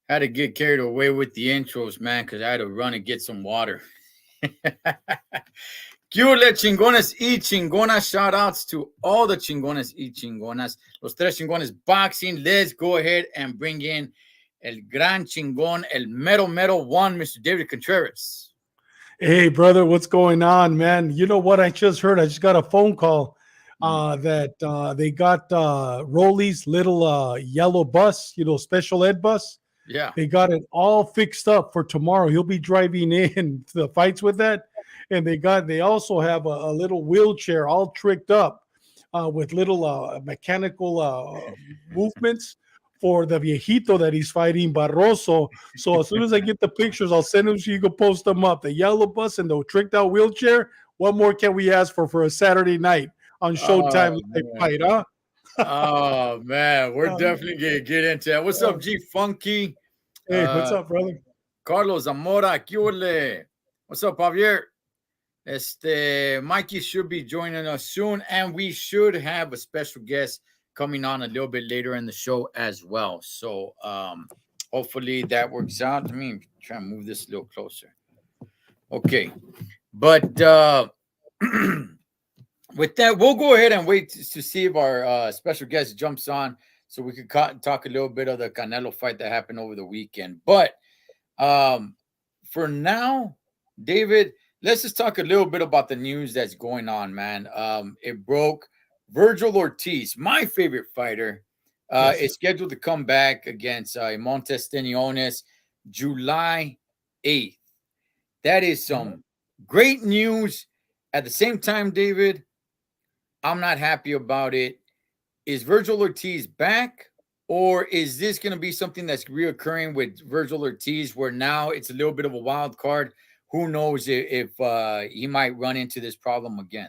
Had to get carried away with the intros, man, because I had to run and get some water. ¿Qué hubo, chingones y chingonas? Shout outs to all the chingones y chingonas. Los tres chingones boxing. Let's go ahead and bring in el gran chingón, el mero one, Mr. David Contreras. Hey, brother, what's going on, man? You know what I just heard? I just got a phone call that they got Rolly's little yellow bus, special ed bus. Yeah. They got it all fixed up for tomorrow. He'll be driving in to the fights with that. And they also have a little wheelchair all tricked up with little mechanical movements for the viejito that he's fighting, Barroso. So as soon as I get the pictures, I'll send them so you can post them up. The yellow bus and the tricked out wheelchair. What more can we ask for a Saturday night on Showtime Live Fight, huh? Oh man, we're definitely gonna get into that. What's up, G Funky? Hey, what's up, brother? Carlos Zamora, ¿qué huele? What's up, Javier? Mikey should be joining us soon, and we should have a special guest coming on a little bit later in the show as well. So hopefully that works out. Let me try and move this a little closer. Okay. But with that, we'll go ahead and wait to see if our special guest jumps on so we could talk a little bit of the Canelo fight that happened over the weekend. But for now, David, let's just talk a little bit about the news that's going on, man. It broke. Virgil Ortiz, my favorite fighter, is scheduled to come back against Montes Steniones July 8th. That is some great news. At the same time, David, I'm not happy about it. Is Virgil Ortiz back? Or is this going to be something that's reoccurring with Virgil Ortiz where now it's a little bit of a wild card? Who knows if he might run into this problem again?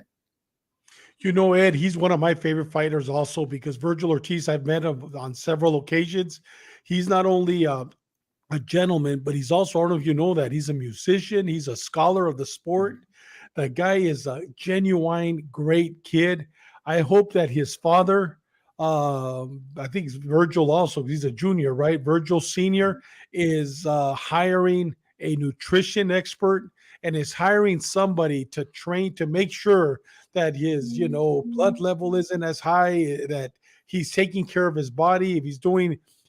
You know, Ed, he's one of my favorite fighters also because Virgil Ortiz, I've met him on several occasions. He's not only a gentleman, but he's also, I don't know if you know that, he's a musician. He's a scholar of the sport. The guy is a genuine great kid. I hope that his father, I think it's Virgil also, he's a junior, right? Virgil Sr. is hiring a nutrition expert and is hiring somebody to train to make sure that his, blood level isn't as high, that he's taking care of his body.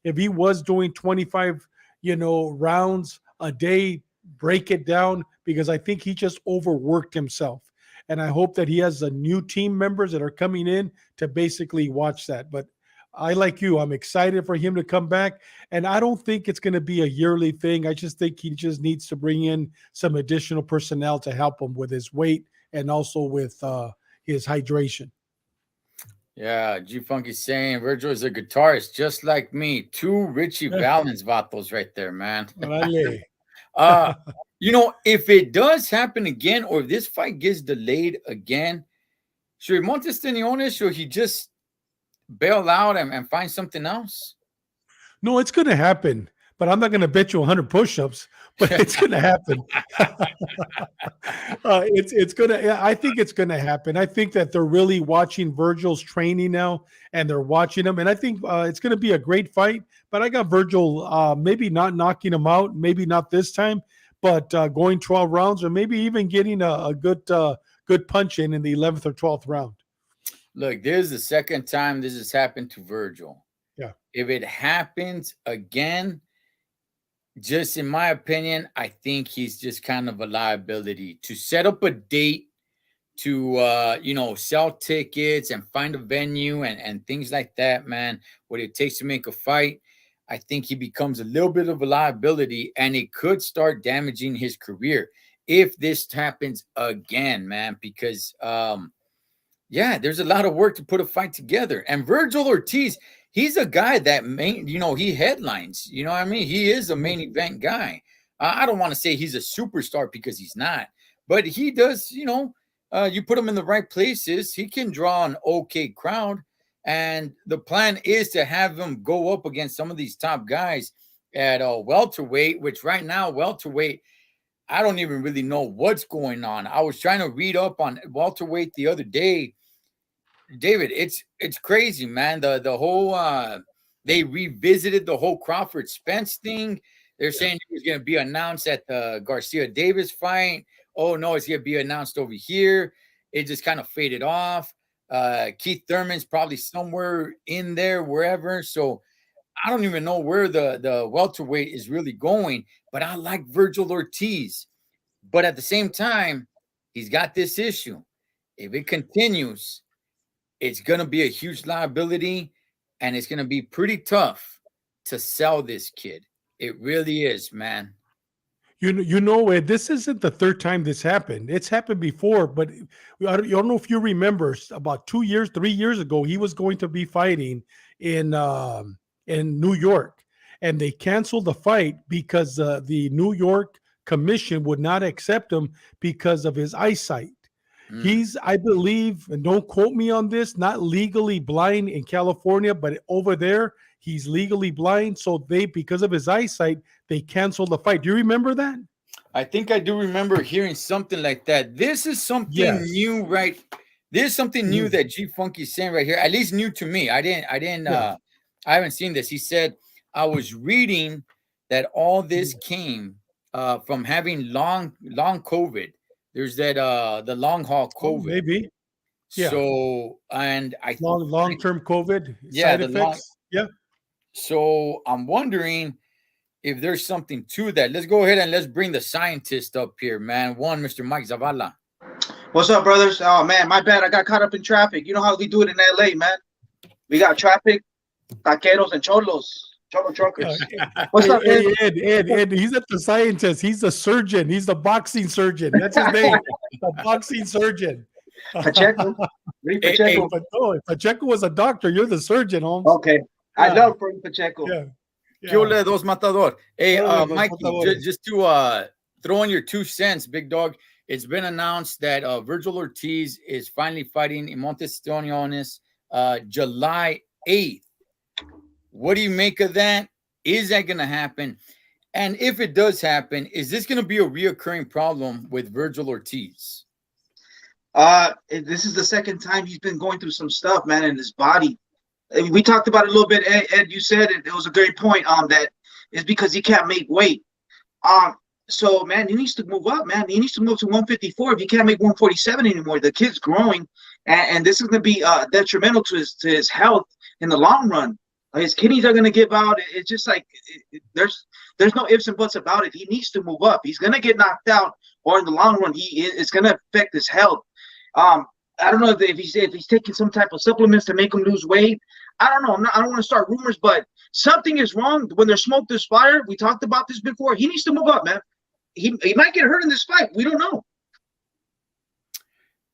If he was doing 25, rounds a day, break it down because I think he just overworked himself. And I hope that he has the new team members that are coming in to basically watch that. But I, like you, I'm excited for him to come back. And I don't think it's going to be a yearly thing. I just think he just needs to bring in some additional personnel to help him with his weight and also with his hydration. Yeah, G Funky saying Virgil is a guitarist just like me. Two Richie Valens vatos right there, man. If it does happen again, or if this fight gets delayed again, should Montes Steniones, should he just bail out and find something else? No, it's going to happen, but I'm not going to bet you 100 push-ups, but it's going to happen. It's going to, I think it's going to happen. I think that they're really watching Virgil's training now and they're watching him. And I think it's going to be a great fight, but I got Virgil maybe not knocking him out, maybe not this time, but going 12 rounds or maybe even getting a good punch in the 11th or 12th round. Look, this is the second time this has happened to Virgil. Yeah. If it happens again, just in my opinion, I think he's just kind of a liability to set up a date to sell tickets and find a venue and things like that, man. What it takes to make a fight. I think he becomes a little bit of a liability and it could start damaging his career if this happens again, man, because there's a lot of work to put a fight together. And Virgil Ortiz, he's a guy that he headlines, you know what I mean? He is a main event guy. I don't want to say he's a superstar because he's not, but he does, you put him in the right places, he can draw an okay crowd. And the plan is to have him go up against some of these top guys at welterweight, which right now, welterweight, I don't even really know what's going on. I was trying to read up on welterweight the other day. David, it's crazy, man. The whole They revisited the whole Crawford Spence thing. They're saying it was going to be announced at the Garcia Davis fight. Oh no, it's going to be announced over here. It just kind of faded off. Keith Thurman's probably somewhere in there, wherever. So I don't even know where the welterweight is really going. But I like Virgil Ortiz. But at the same time, he's got this issue. If it continues, it's going to be a huge liability, and it's going to be pretty tough to sell this kid. It really is, man. You know, Ed, this isn't the third time this happened. It's happened before, but I don't know if you remember. About 3 years ago, he was going to be fighting in New York, and they canceled the fight because the New York commission would not accept him because of his eyesight. He's, I believe, and don't quote me on this, not legally blind in California, but over there, he's legally blind. So because of his eyesight, they canceled the fight. Do you remember that? I think I do remember hearing something like that. This is something new, right? This is something new that G Funky's saying right here. At least new to me. I haven't seen this. He said, I was reading that all this came from having long COVID. There's that the long haul COVID. Maybe. Yeah. So, and I long-term COVID side effects. So I'm wondering if there's something to that. Let's go ahead and let's bring the scientist up here, man. Mr. Mike Zavala. What's up, brothers? Oh man, my bad. I got caught up in traffic. You know how we do it in LA, man. We got traffic, taqueros, and cholo truckers. What's up, Ed? Ed, he's not the scientist. He's the surgeon. He's the boxing surgeon. That's his name. The boxing surgeon. Pacheco. Pacheco. If Pacheco was a doctor, you're the surgeon, Holmes. Okay. I love Pacheco. Yeah. Dos Matador. Hey, Mike, just to throw in your 2 cents, big dog. It's been announced that Virgil Ortiz is finally fighting in Montestiones July 8th. What do you make of that? Is that going to happen? And if it does happen, is this going to be a reoccurring problem with Virgil Ortiz? This is the second time he's been going through some stuff, man, in his body. We talked about it a little bit, Ed. You said it was a great point. That is because he can't make weight. So man, he needs to move up, man. He needs to move to 154. If he can't make 147 anymore, the kid's growing, and this is going to be detrimental to his health in the long run. His kidneys are going to give out. It's just like there's no ifs and buts about it. He needs to move up. He's going to get knocked out, or in the long run, it's going to affect his health. I don't know if he's taking some type of supplements to make him lose weight. I don't know. I don't want to start rumors, but something is wrong. When there's smoke, there's fire. We talked about this before. He needs to move up, man. He might get hurt in this fight. We don't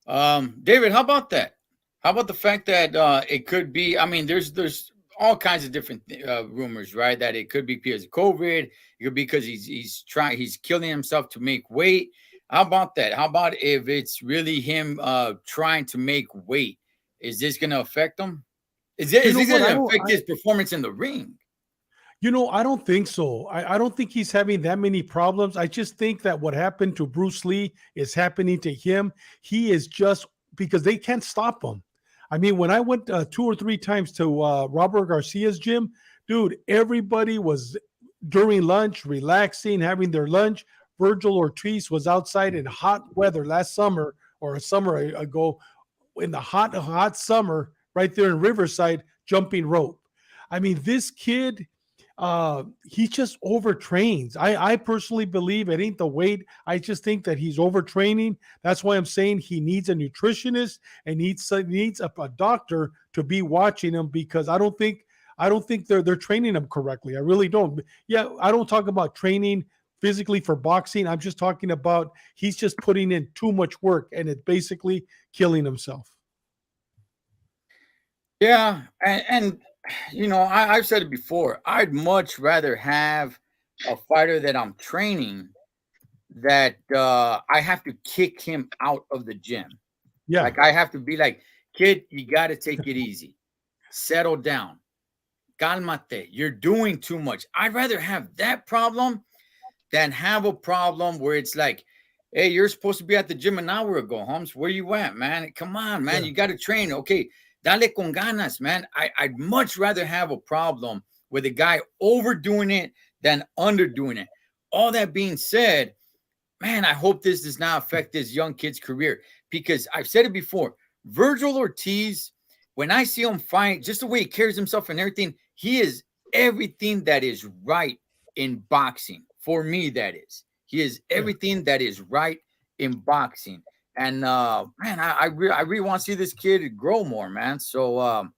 know. David, how about that? How about the fact that it could be? I mean, there's all kinds of different rumors, right? That it could be because of COVID. It could be because he's killing himself to make weight. How about that? How about if it's really him trying to make weight? Is this going to affect him? Is this going to affect his performance in the ring? I don't think so. I don't think he's having that many problems. I just think that what happened to Bruce Lee is happening to him. He is just because they can't stop him. I mean, when I went 2 or 3 times to Robert Garcia's gym, dude, everybody was during lunch, relaxing, having their lunch. Virgil Ortiz was outside in hot weather last summer or a summer ago in the hot summer right there in Riverside jumping rope. I mean, this kid, he just overtrains. I personally believe it ain't the weight. I just think that he's overtraining. That's why I'm saying he needs a nutritionist and needs a doctor to be watching him, because I don't think they're training him correctly. I really don't. Yeah, I don't talk about training physically for boxing. I'm just talking about he's just putting in too much work and it's basically killing himself. Yeah, and I've said it before. I'd much rather have a fighter that I'm training that I have to kick him out of the gym. Yeah. Like I have to be like, kid, you got to take it easy. Settle down. Calmate. You're doing too much. I'd rather have that problem than have a problem where it's like, hey, you're supposed to be at the gym an hour ago, Holmes. Where you at, man? Come on, man. Yeah. You got to train. Okay. Dale con ganas, man. I'd much rather have a problem with a guy overdoing it than underdoing it. All that being said, man, I hope this does not affect this young kid's career, because I've said it before. Virgil Ortiz, when I see him fight, just the way he carries himself and everything, he is everything that is right in boxing. For me, that is. He is everything that is right in boxing. And man, I really want to see this kid grow more, man. So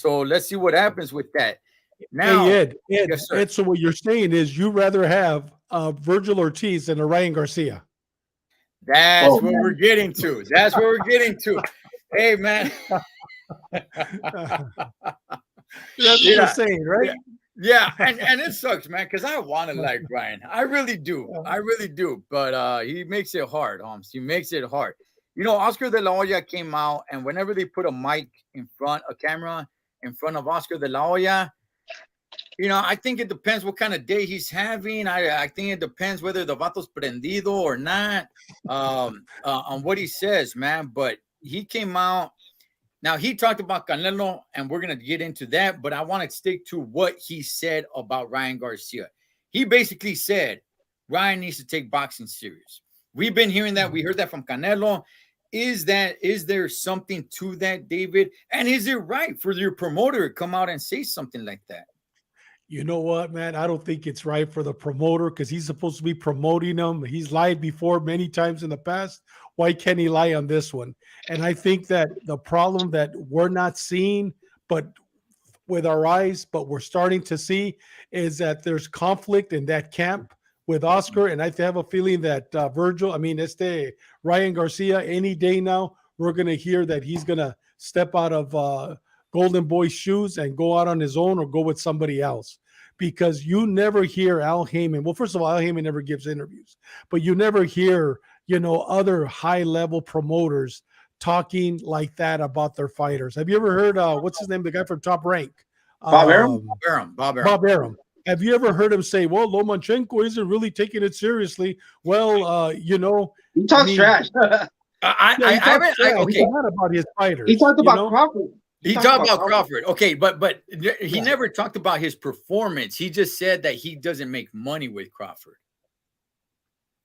let's see what happens with that. Now, hey, Ed, yes, sir. Ed, so what you're saying is you rather have Virgil Ortiz than a Ryan Garcia. That's what we're getting to. That's what we're getting to. Hey, man. That's what you're saying, right? Yeah, and it sucks, man, because I want to like Ryan. I really do. I really do. But he makes it hard, Holmes. He makes it hard. You know, Oscar De La Hoya came out, and whenever they put a mic in front, a camera in front of Oscar De La Hoya, you know, I think it depends what kind of day he's having. I think it depends whether the vato's prendido or not, on what he says, man. But he came out. Now, he talked about Canelo, and we're going to get into that, but I want to stick to what he said about Ryan Garcia. He basically said Ryan needs to take boxing serious. We've been hearing that. We heard that from Canelo. Is there something to that, David? And is it right for your promoter to come out and say something like that? You know what, man? I don't think it's right for the promoter because he's supposed to be promoting him. He's lied before many times in the past. Why can't he lie on this one? And I think that the problem that we're not seeing, but with our eyes, but we're starting to see, is that there's conflict in that camp with Oscar. And I have a feeling that Ryan Garcia, any day now, we're going to hear that he's going to step out of Golden Boy's shoes and go out on his own or go with somebody else, because you never hear Al Heyman. Well, first of all, Al Heyman never gives interviews, but you never hear, other high level promoters talking like that about their fighters. Have you ever heard, what's his name? The guy from Top Rank. Bob Arum? Bob Arum. Bob Arum. Have you ever heard him say, well, Lomachenko isn't really taking it seriously? Well, he talks trash. Okay. He talked about his fighters. He talked about Crawford. He talked about Crawford. Okay, but he never talked about his performance. He just said that he doesn't make money with Crawford.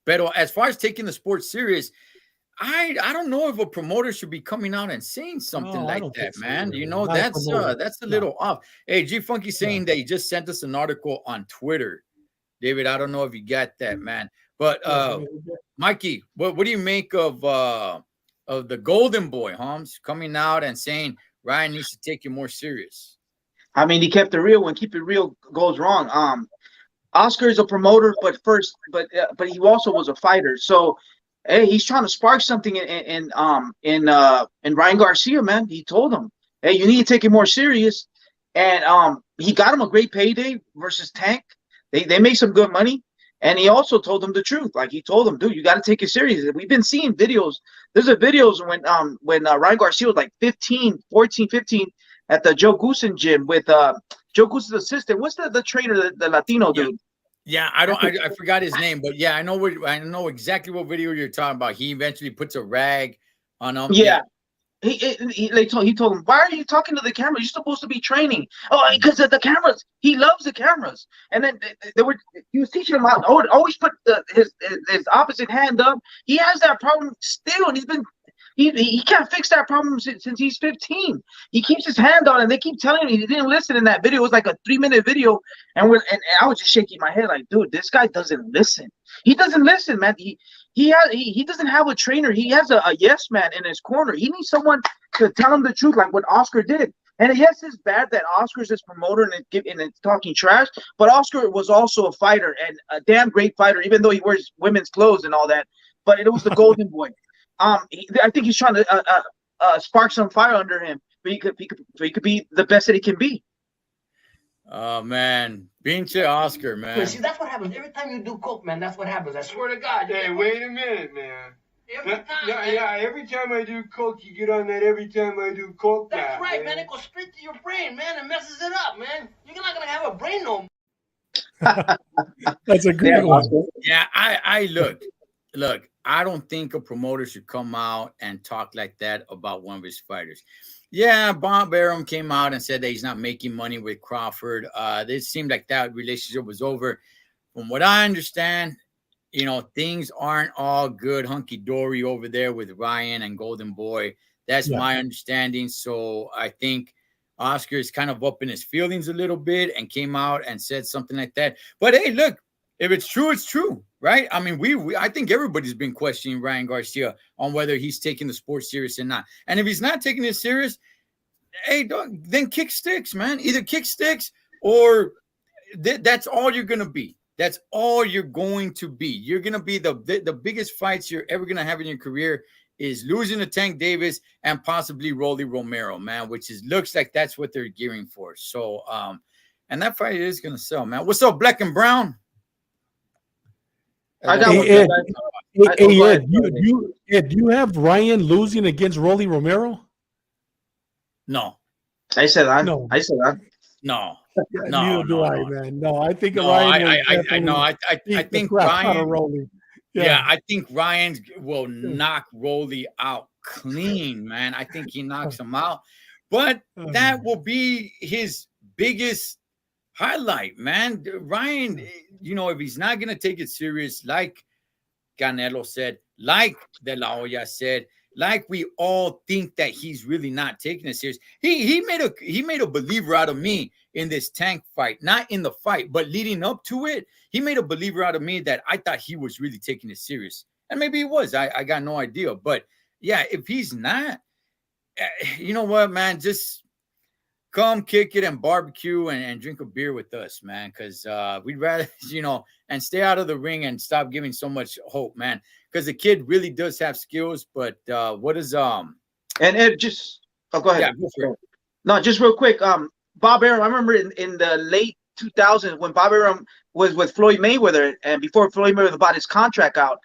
But as far as taking the sport serious, I don't know if a promoter should be coming out and saying something like that, man. So, that's a little off. Hey, G Funky saying that he just sent us an article on Twitter. David, I don't know if you got that, man. But Mikey, what do you make of the Golden Boy, Holmes, coming out and saying Ryan needs to take it more serious? I mean, he kept it real. When keep it real goes wrong. Oscar is a promoter, but he also was a fighter. So, hey, he's trying to spark something in Ryan Garcia, man. He told him, hey, you need to take it more serious. And he got him a great payday versus Tank. They made some good money. And he also told him the truth. Like, he told him, dude, you got to take it serious. We've been seeing videos. There's videos when Ryan Garcia was like 15 at the Joe Goosen gym with Joe Goosen's assistant. What's the trainer, the Latino dude? Yeah, I forgot his name, but yeah, I know exactly what video you're talking about. He eventually puts a rag on him. Yeah. He told him, why are you talking to the camera? You're supposed to be training. Oh, because of the cameras. He loves the cameras. And then he was teaching him how to always put his opposite hand up. He has that problem still, and he can't fix that problem since he's 15. He keeps his hand on, and they keep telling him he didn't listen in that video. It was like a 3-minute video, and I was just shaking my head like, dude, this guy doesn't listen. He doesn't listen, man. He doesn't have a trainer. He has a yes man in his corner. He needs someone to tell him the truth, like what Oscar did. And yes, it's bad that Oscar's this promoter and it's talking trash, but Oscar was also a fighter and a damn great fighter, even though he wears women's clothes and all that. But it was the Golden Boy. I think he's trying to spark some fire under him, but he could be the best that he can be. Oh man, pinche Oscar, man. See, that's what happens every time you do coke, man. That's what happens. I swear to God. Hey, wait a minute, man. Every time. Yeah, every time I do coke, you get on that. Every time I do coke. That's right, man. It goes straight to your brain, man, and messes it up, man. You're not gonna have a brain no more. That's a good one. Yeah, I look. I don't think a promoter should come out and talk like that about one of his fighters. Yeah, Bob Arum came out and said that he's not making money with Crawford. It seemed like that relationship was over. From what I understand, things aren't all good hunky dory over there with Ryan and Golden Boy. That's Yeah. my understanding. So I think Oscar is kind of up in his feelings a little bit and came out and said something like that. But hey, look, if it's true, it's true, right? I mean, I think everybody's been questioning Ryan Garcia on whether he's taking the sport serious or not. And if he's not taking it serious, hey, dog, then kick sticks, man. Either kick sticks or that's all you're gonna be. That's all you're going to be. You're gonna be the biggest fights you're ever gonna have in your career is losing to Tank Davis and possibly Rolly Romero, man, which looks like that's what they're gearing for. So, and that fight is gonna sell, man. What's up, Black and Brown? I got one. Ed, Go ahead. Ed, do you have Ryan losing against Rolly Romero? No, I said that. No. I said that. no. Neither do I, man. No, I think No, Ryan. I know. I think Ryan. Rolly. Yeah, I think Ryan will knock Rolly out clean, man. I think he knocks him out, but that will be his biggest highlight, man. Ryan, if he's not gonna take it serious, like Canelo said, like De La Hoya said, like we all think that he's really not taking it serious. He made a believer out of me in this Tank fight, not in the fight, but leading up to it, he made a believer out of me that I thought he was really taking it serious. And maybe he was. I got no idea. But yeah, if he's not, you know what, man, just come kick it and barbecue and drink a beer with us, man. Because we'd rather, and stay out of the ring and stop giving so much hope, man. Because the kid really does have skills, but what is And Ed, go ahead. Yeah, go for it. No, just real quick. Bob Arum, I remember in the late 2000s when Bob Arum was with Floyd Mayweather, and before Floyd Mayweather bought his contract out,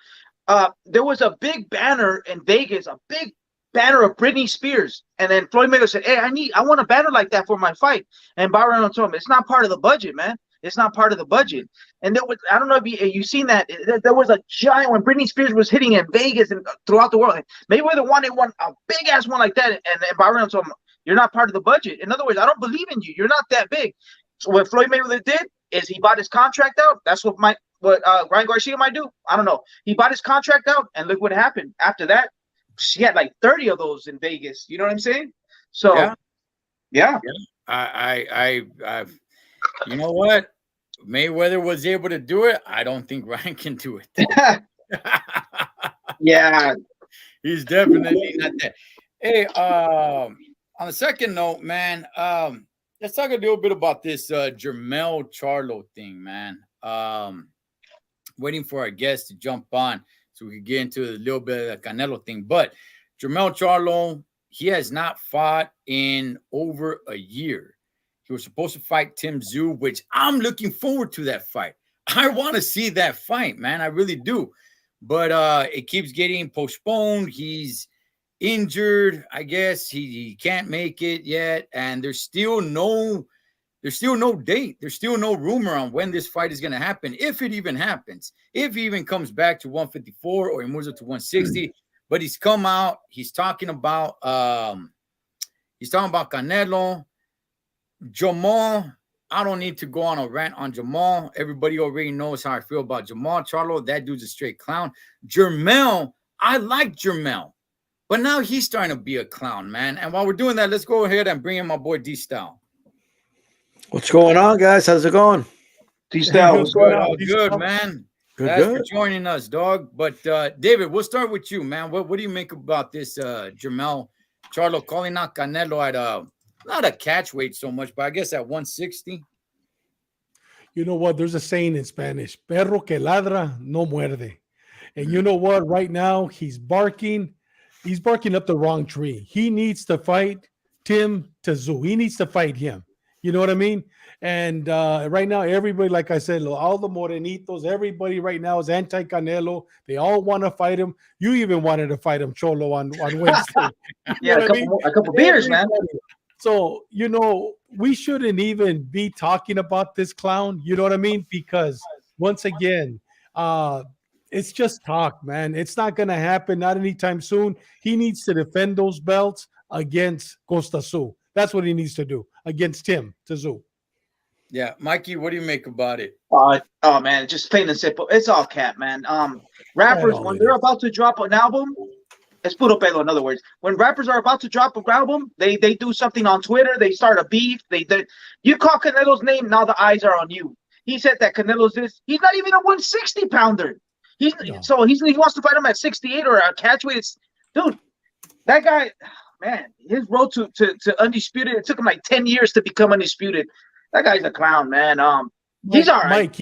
there was a big banner in Vegas, a big banner of Britney Spears, and then Floyd Mayweather said, "Hey, I want a banner like that for my fight." And Bob Arum told him, "It's not part of the budget, man. It's not part of the budget." And there was, I don't know if you've seen that. There was a giant when Britney Spears was hitting in Vegas and throughout the world. Mayweather wanted a big ass one like that, and Bob Arum told him, "You're not part of the budget." In other words, I don't believe in you. You're not that big. So what Floyd Mayweather did is he bought his contract out. That's what Ryan Garcia might do. I don't know. He bought his contract out, and look what happened. After that, she had like 30 of those in Vegas. You know what I'm saying? So, yeah. I you know what? Mayweather was able to do it. I don't think Ryan can do it. Yeah. He's definitely not that. Hey, on the second note, man, let's talk a little bit about this Jermell Charlo thing, man. Waiting for our guest to jump on so we can get into a little bit of the Canelo thing. But Jermell Charlo, he has not fought in over a year. He was supposed to fight Tim Tszyu, which I'm looking forward to that fight. I want to see that fight, man. I really do. But it keeps getting postponed. He's injured, I guess. He can't make it yet. And there's still no date. There's still no rumor on when this fight is going to happen, if it even happens. If he even comes back to 154 or he moves up to 160. But he's come out. He's talking about Canelo. Jamal, I don't need to go on a rant on Jamal. Everybody already knows how I feel about Jamal Charlo. That dude's a straight clown. Jermell, I like Jermell, but now he's starting to be a clown, man. And while we're doing that, let's go ahead and bring in my boy D-Style. What's going on, guys? How's it going? D-Style, what's going on? Oh, good, man. Good, Thanks good. for joining us, dog. But David, we'll start with you, man. What do you make about this Jermell Charlo calling out Canelo at not a catch weight so much, but I guess at 160? You know what? There's a saying in Spanish, perro que ladra no muerde. And you know what? Right now, he's barking up the wrong tree. He needs to fight Tim Tszyu. He needs to fight him. You know what I mean? And right now, everybody, like I said, all the Morenitos, everybody right now is anti-Canelo. They all want to fight him. You even wanted to fight him, Cholo, on Wednesday. Yeah, a couple beers, man. So, we shouldn't even be talking about this clown. You know what I mean? Because once again, it's just talk, man. It's not going to happen. Not anytime soon. He needs to defend those belts. against Costa Sul. That's what he needs to do against Tim Tszyu. Yeah, Mikey, what do you make about it? Oh man, just plain and simple. It's all cat, man. Rappers all when it they're is. about to drop an album, it's puro pelo. In other words, when rappers are about to drop an album, they do something on Twitter. They start a beef. They you call Canelo's name, now the eyes are on you. He said that Canelo's this. He's not even a 160 pounder. He wants to fight him at 68 or a catchweight. Dude, that guy, man, his road to undisputed. It took him like 10 years to become undisputed. That guy's a clown, man. He's all right.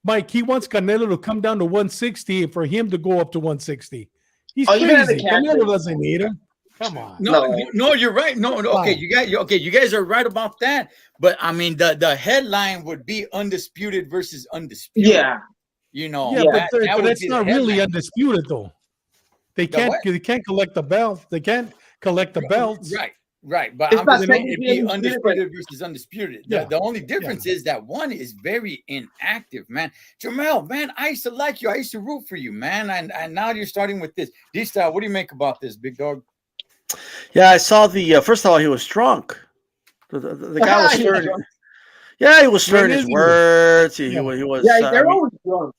Mike, he wants Canelo to come down to 160 and for him to go up to 160. He's even at the crazy. catchweight. Canelo doesn't need him. Come on. No, you're right. No, okay, Wow. you guys are right about that. But I mean, the headline would be undisputed versus undisputed. Yeah. Yeah, that but would that's be the not really headline. undisputed though. They what? can't collect the belt. They can't collect the belts. Right. But It's I'm not just saying technically it'd be undisputed, but- undisputed versus undisputed. Yeah. The only difference is that one is very inactive, man. Jamel, man, I used to like you. I used to root for you, man. And now you're starting with this. D-Style, what do you make about this, big dog? Yeah, I saw the first of all, he was drunk. The guy was He was slurring. drunk. Yeah, he was slurring When his is he? words. He Yeah. was. Yeah, I they're mean, always drunk.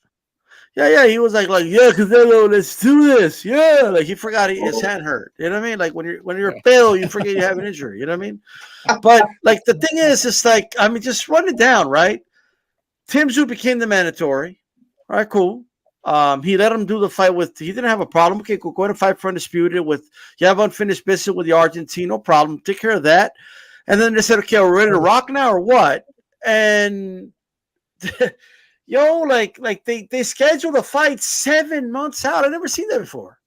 yeah, he was like, yeah, Canelo, let's do this. Yeah, like he forgot his hand hurt. You know what I mean? Like when you're a fail, you forget you have an injury. You know what I mean? But like the thing is, it's like I mean, just run it down, right? Tim Tszyu became the mandatory. All right, cool. He let him do the fight with. He didn't have a problem. Okay, go ahead and fight for undisputed with. You have unfinished business with the Argentine, no problem. Take care of that. And then they said, okay, we're ready to rock now or what? And like they scheduled a fight 7 months out. I've never seen that before.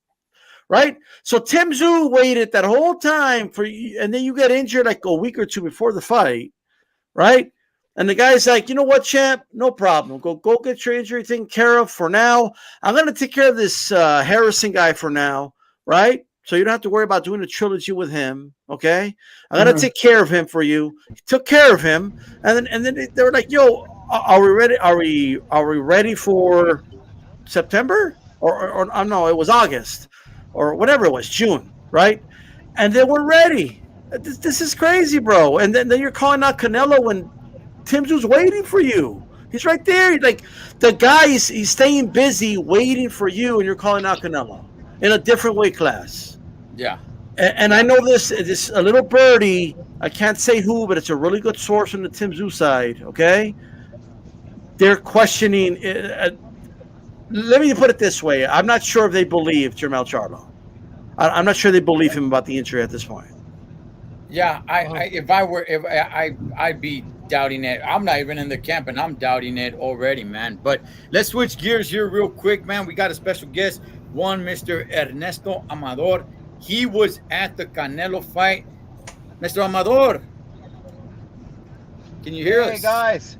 Right? So Tim Tszyu waited that whole time for you, and then you get injured like a week or two before the fight, right? And the guy's like, you know what, champ? No problem. Go get your injury taken care of for now. I'm gonna take care of this Harrison guy for now, right? So you don't have to worry about doing a trilogy with him. Okay, I'm gonna take care of him for you. He took care of him, and then they were like, "Yo, are we ready? Are we ready for September or no? It was August or whatever it was, June, right? And they were ready. This is crazy, bro. And then you're calling out Canelo when Tim Tszyu's waiting for you. He's right there. Like the guy he's staying busy waiting for you, and you're calling out Canelo in a different weight class. Yeah. And I know this a little birdie. I can't say who, but it's a really good source on the Tim Tszyu side. Okay, they're questioning. Let me put it this way: I'm not sure if they believe Jermell Charlo. I'm not sure they believe him about the injury at this point. Yeah, I'd be doubting it. I'm not even in the camp, and I'm doubting it already, man. But let's switch gears here real quick, man. We got a special guest, one Mr. Ernesto Amador. He was at the Canelo fight. Mr. Amador, can you hear us? Hey guys,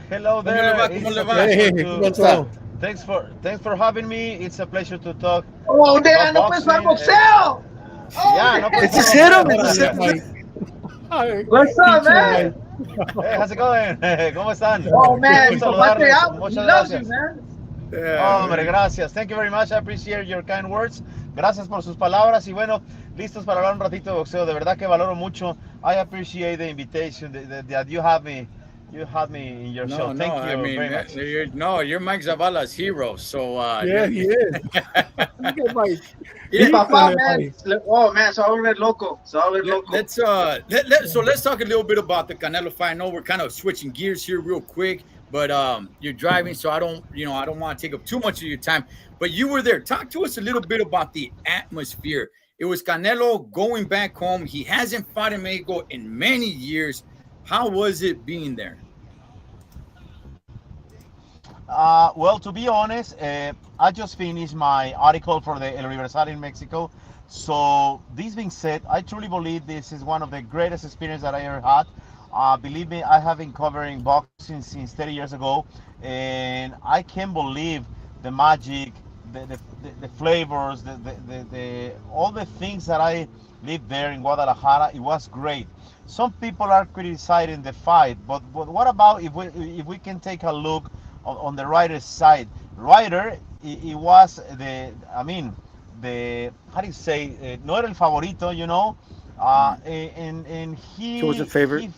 hello ¿Cómo there. le va? It's ¿Cómo a le va? pleasure Hey, to- what's up? Thanks for having me. It's a pleasure to talk. Oh, damn, no puedes boxing, boxeo. Yeah, no It's puedo- just hit him. Hey, It's just hit him. What's up, man? how's it going? ¿Cómo están? Oh, man, Gusto Tomate saludarles. out. He Muchas loves you, gracias. man. Yeah, Hombre, gracias. Thank you very much. I appreciate your kind words. Gracias por sus palabras. Y bueno, listos para hablar un ratito de boxeo. De verdad que valoro mucho. I appreciate the invitation that you have me. You had me in your show. Thank you I mean, very much. you're Mike Zavala's hero. So Yeah, he is. Look at Mike. Mi Yeah, papá, man. man. Oh, man, so I'll get loco. So I'll get loco. let's talk a little bit about the Canelo fight. I know we're kind of switching gears here real quick, but you're driving, so I don't want to take up too much of your time. But you were there. Talk to us a little bit about the atmosphere. It was Canelo going back home. He hasn't fought in Mexico in many years. How was it being there? Well, to be honest, I just finished my article for the El Universal in Mexico. So, this being said, I truly believe this is one of the greatest experiences that I ever had. Believe me, I have been covering boxing since 30 years ago, and I can't believe the magic, the flavors, the all the things that I lived there in Guadalajara. It was great. Some people are criticizing the fight, but what about if we can take a look on the Ryder's side? Ryder, it was how do you say, no era el favorito, And he So was it favorite?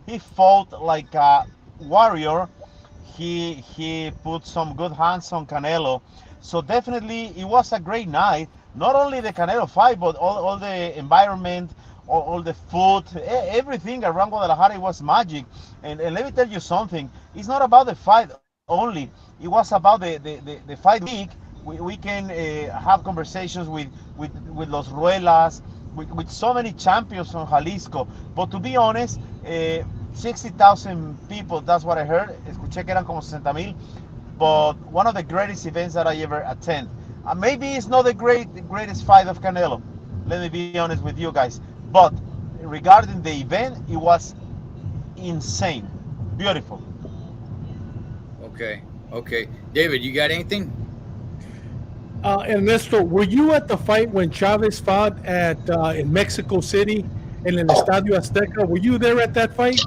he fought like a warrior. He put some good hands on Canelo. So definitely it was a great night. Not only the Canelo fight, but all the environment, all the food, everything around Guadalajara, it was magic. And let me tell you something. It's not about the fight only. It was about the fight week. We can have conversations with Los Ruelas, with so many champions from Jalisco. But to be honest, 60,000 people, that's what I heard. Escuché que eran como 60,000. But one of the greatest events that I ever attend. Maybe it's not the greatest fight of Canelo. Let me be honest with you guys. But regarding the event, it was insane. Beautiful. Okay. Okay. David, you got anything? Ernesto, were you at the fight when Chavez fought at in Mexico City in el Estadio Azteca? Were you there at that fight,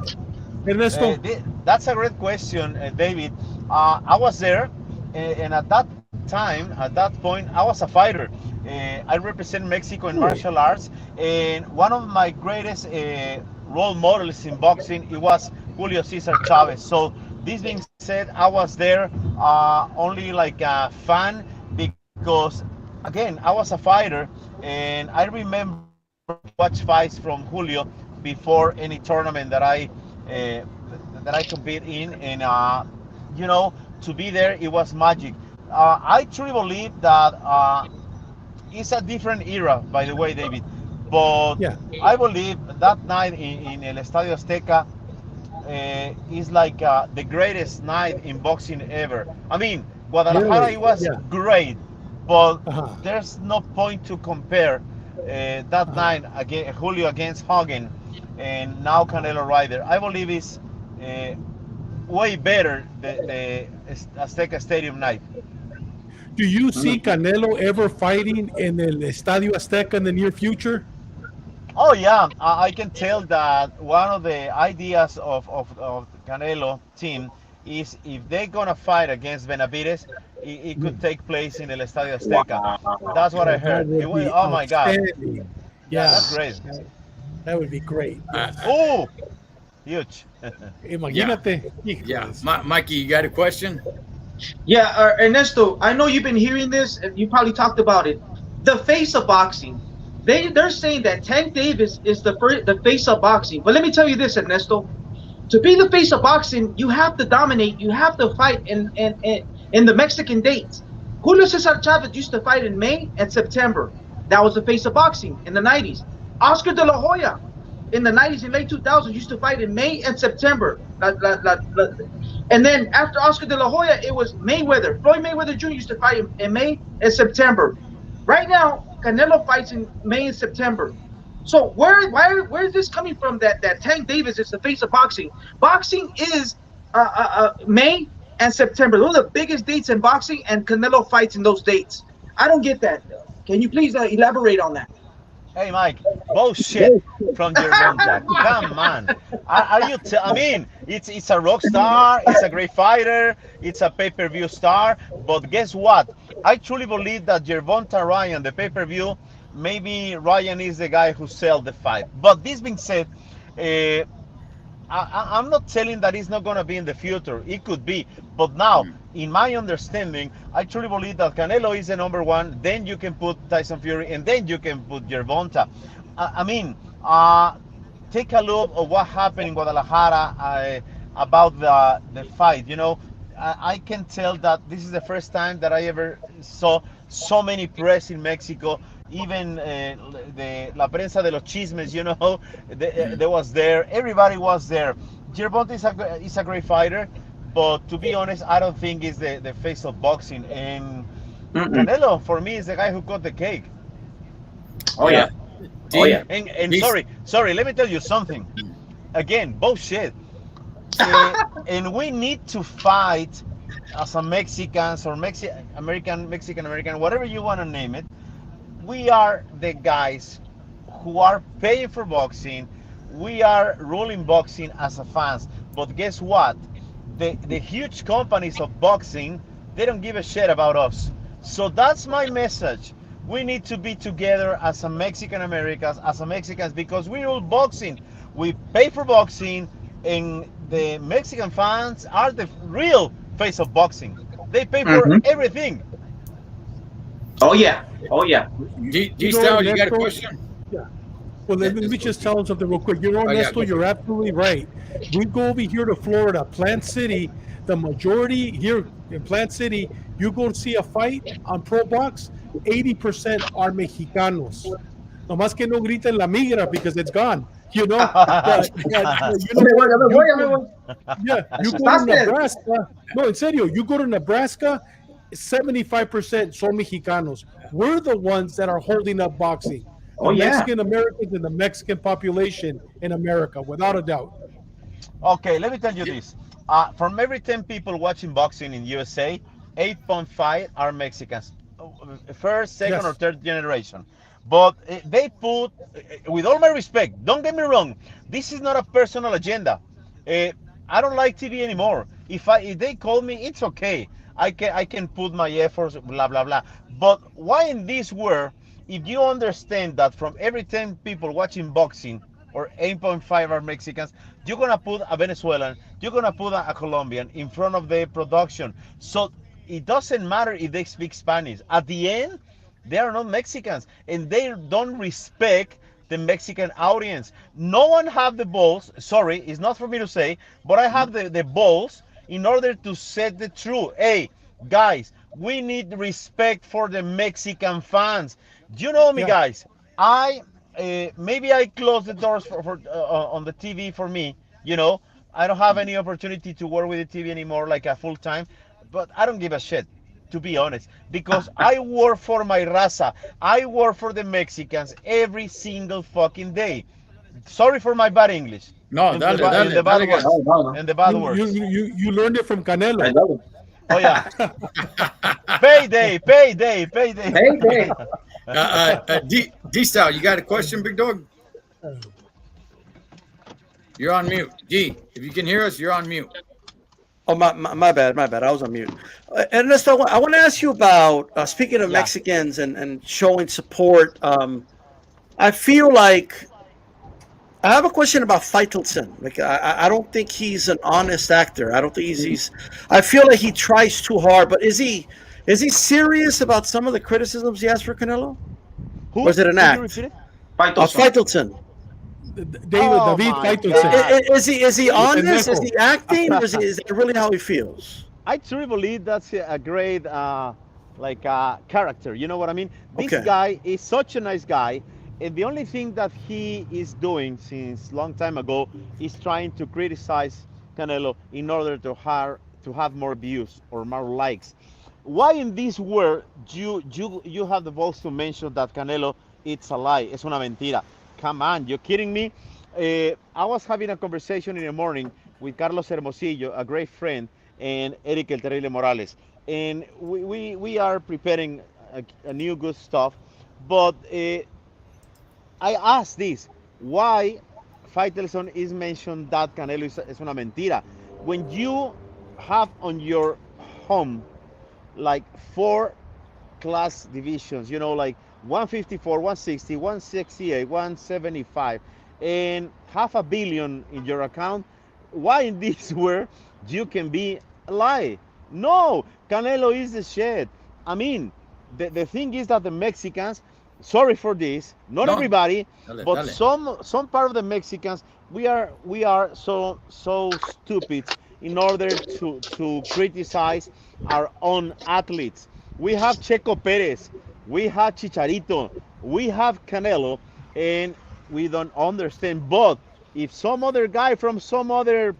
Ernesto? That's a great question, David. I was there, and at that time, at that point, I was a fighter. I represent Mexico in martial arts, and one of my greatest role models in boxing, it was Julio Cesar Chavez. So this being said, I was there only like a fan because, again, I was a fighter, and I remember watch fights from Julio before any tournament that I compete in, and you know, to be there, it was magic. I truly believe that it's a different era, by the way, David. But Yeah. I believe that night in El Estadio Azteca is like the greatest night in boxing ever. I mean, Guadalajara, Really? it was Yeah. great, but Uh-huh. there's no point to compare that night against Julio against Hogan, and now Canelo Ryder. I believe it's way better the Azteca Stadium night. Do you see Canelo ever fighting in el Estadio Azteca in the near future? Oh yeah, I can tell that one of the ideas of Canelo team is if they're gonna fight against Benavides, it could take place in El Estadio Azteca. That's what I That heard. would be Oh my God, outstanding. yeah, Yeah, that's great. that would be great. Oh, huge. Imagínate. Yeah. Híjoles. Mikey, you got a question? Yeah, Ernesto, I know you've been hearing this, and you probably talked about it. The face of boxing. They're saying that Tank Davis is the face of boxing. But let me tell you this, Ernesto. To be the face of boxing, you have to dominate. You have to fight in the Mexican dates. Julio Cesar Chavez used to fight in May and September. That was the face of boxing in the 90s. Oscar De La Hoya in the 90s and late 2000s used to fight in May and September. And then after Oscar De La Hoya, it was Mayweather. Floyd Mayweather Jr. used to fight in May and September. Right now, Canelo fights in May and September. So where is this coming from that Tank Davis is the face of boxing? Boxing is May and September. Those are the biggest dates in boxing, and Canelo fights in those dates. I don't get that. Can you please elaborate on that? Hey Mike, bullshit from your mom, Jack. Come on. Are you? I mean, it's a rock star. It's a great fighter. It's a pay-per-view star. But guess what? I truly believe that Gervonta Ryan, the pay-per-view, maybe Ryan is the guy who sells the fight. But this being said, I'm not telling that it's not going to be in the future. It could be. But now, in my understanding, I truly believe that Canelo is the number one. Then you can put Tyson Fury, and then you can put Gervonta. I mean, take a look at what happened in Guadalajara about the fight. You know, I can tell that this is the first time that I ever saw so many press in Mexico. Even la prensa de los chismes, you know, they was there. Everybody was there. Gervonta is a great fighter, but to be honest, I don't think he's the face of boxing. And Canelo, for me, is the guy who got the cake. Oh yeah. Oh yeah. And He's- sorry, let me tell you something. Again, bullshit. And we need to fight as a Mexicans or Mexican American, whatever you want to name it. We are the guys who are paying for boxing. We are ruling boxing as a fans. But guess what? The huge companies of boxing, they don't give a shit about us. So that's my message. We need to be together as a Mexican Americans, as a Mexicans, because we're all boxing. We pay for boxing, and the Mexican fans are the real face of boxing. They pay for Mhm. everything. Oh yeah. Oh yeah. Style, you got a Ernesto, question? Well, let me just tell him something real quick. You know, Oh, yeah, Ernesto, go for you're absolutely right. We go over here to Florida, Plant City. The majority here in Plant City, you go to see a fight on Pro Box, 80% are Mexicanos. Nomás que no griten la migra because it's gone, you know. But you know, yeah, you go to Asustaste. Nebraska. No, en serio, you go to Nebraska, 75% son Mexicanos. We're the ones that are holding up boxing. The Oh, yeah. Mexican Americans and the Mexican population in America, without a doubt. Okay, let me tell you this. From every 10 people watching boxing in USA, 8.5 are Mexicans. First, second, Yes. or third generation. But they put, with all my respect, don't get me wrong, this is not a personal agenda. I don't like TV anymore. If they call me, it's okay. I can put my efforts, blah blah blah. But why in this world, if you understand that from every 10 people watching boxing, or 8.5 are Mexicans, you're gonna put a Venezuelan, you're gonna put a Colombian in front of the production. So it doesn't matter if they speak Spanish. At the end, they are not Mexicans, and they don't respect the Mexican audience. No one have the balls. Sorry, it's not for me to say, but I have the balls in order to set the truth. Hey, guys, we need respect for the Mexican fans. You know me, Yeah. guys. I maybe I close the doors for on the TV for me. You know, I don't have any opportunity to work with the TV anymore like a full time, but I don't give a shit, to be honest, because I work for my raza. I work for the Mexicans every single fucking day. Sorry for my bad English. No, And dale, the, ba- dale, and the bad dale, words. guys. No. And the bad You, words. you learned it from Canelo. I love it. Oh yeah. Payday, payday, payday. Hey. D Style, you got a question, big dog? You're on mute. D, if you can hear us, you're on mute. Oh, my bad. I was on mute. Ernesto, I want to ask you about, speaking of Yeah. Mexicans and showing support. I feel like I have a question about Faitelson. Like, I don't think he's an honest actor. I don't think he's I feel like he tries too hard, but is he serious about some of the criticisms he has for Canelo? Who? Was it an Can you act? repeat it? Faitelson. David my Faitelson. God. Is he honest? Ernesto. Is he acting? Or is that really how he feels? I truly believe that's a great character. You know what I mean? This Okay. guy is such a nice guy, and the only thing that he is doing since long time ago is trying to criticize Canelo in order to have more views or more likes. Why in this world you have the balls to mention that Canelo it's a lie, es una mentira? Come on, you're kidding me? I was having a conversation in the morning with Carlos Hermosillo, a great friend, and Eric El Terrible Morales. And we are preparing a new good stuff. But I asked this, why Faitelson is mentioned that Canelo is una mentira? When you have on your home like 4 class divisions, you know, like 154, 160, 168, 175, and $500 million in your account, why in this world you can be a lie? No, Canelo is the shit. I mean, the thing is that the Mexicans, sorry for this, not No. everybody, Dale, but dale. some part of the Mexicans, we are so stupid in order to criticize our own athletes. We have Checo Perez, we have Chicharito, we have Canelo, and we don't understand. But if some other guy from some other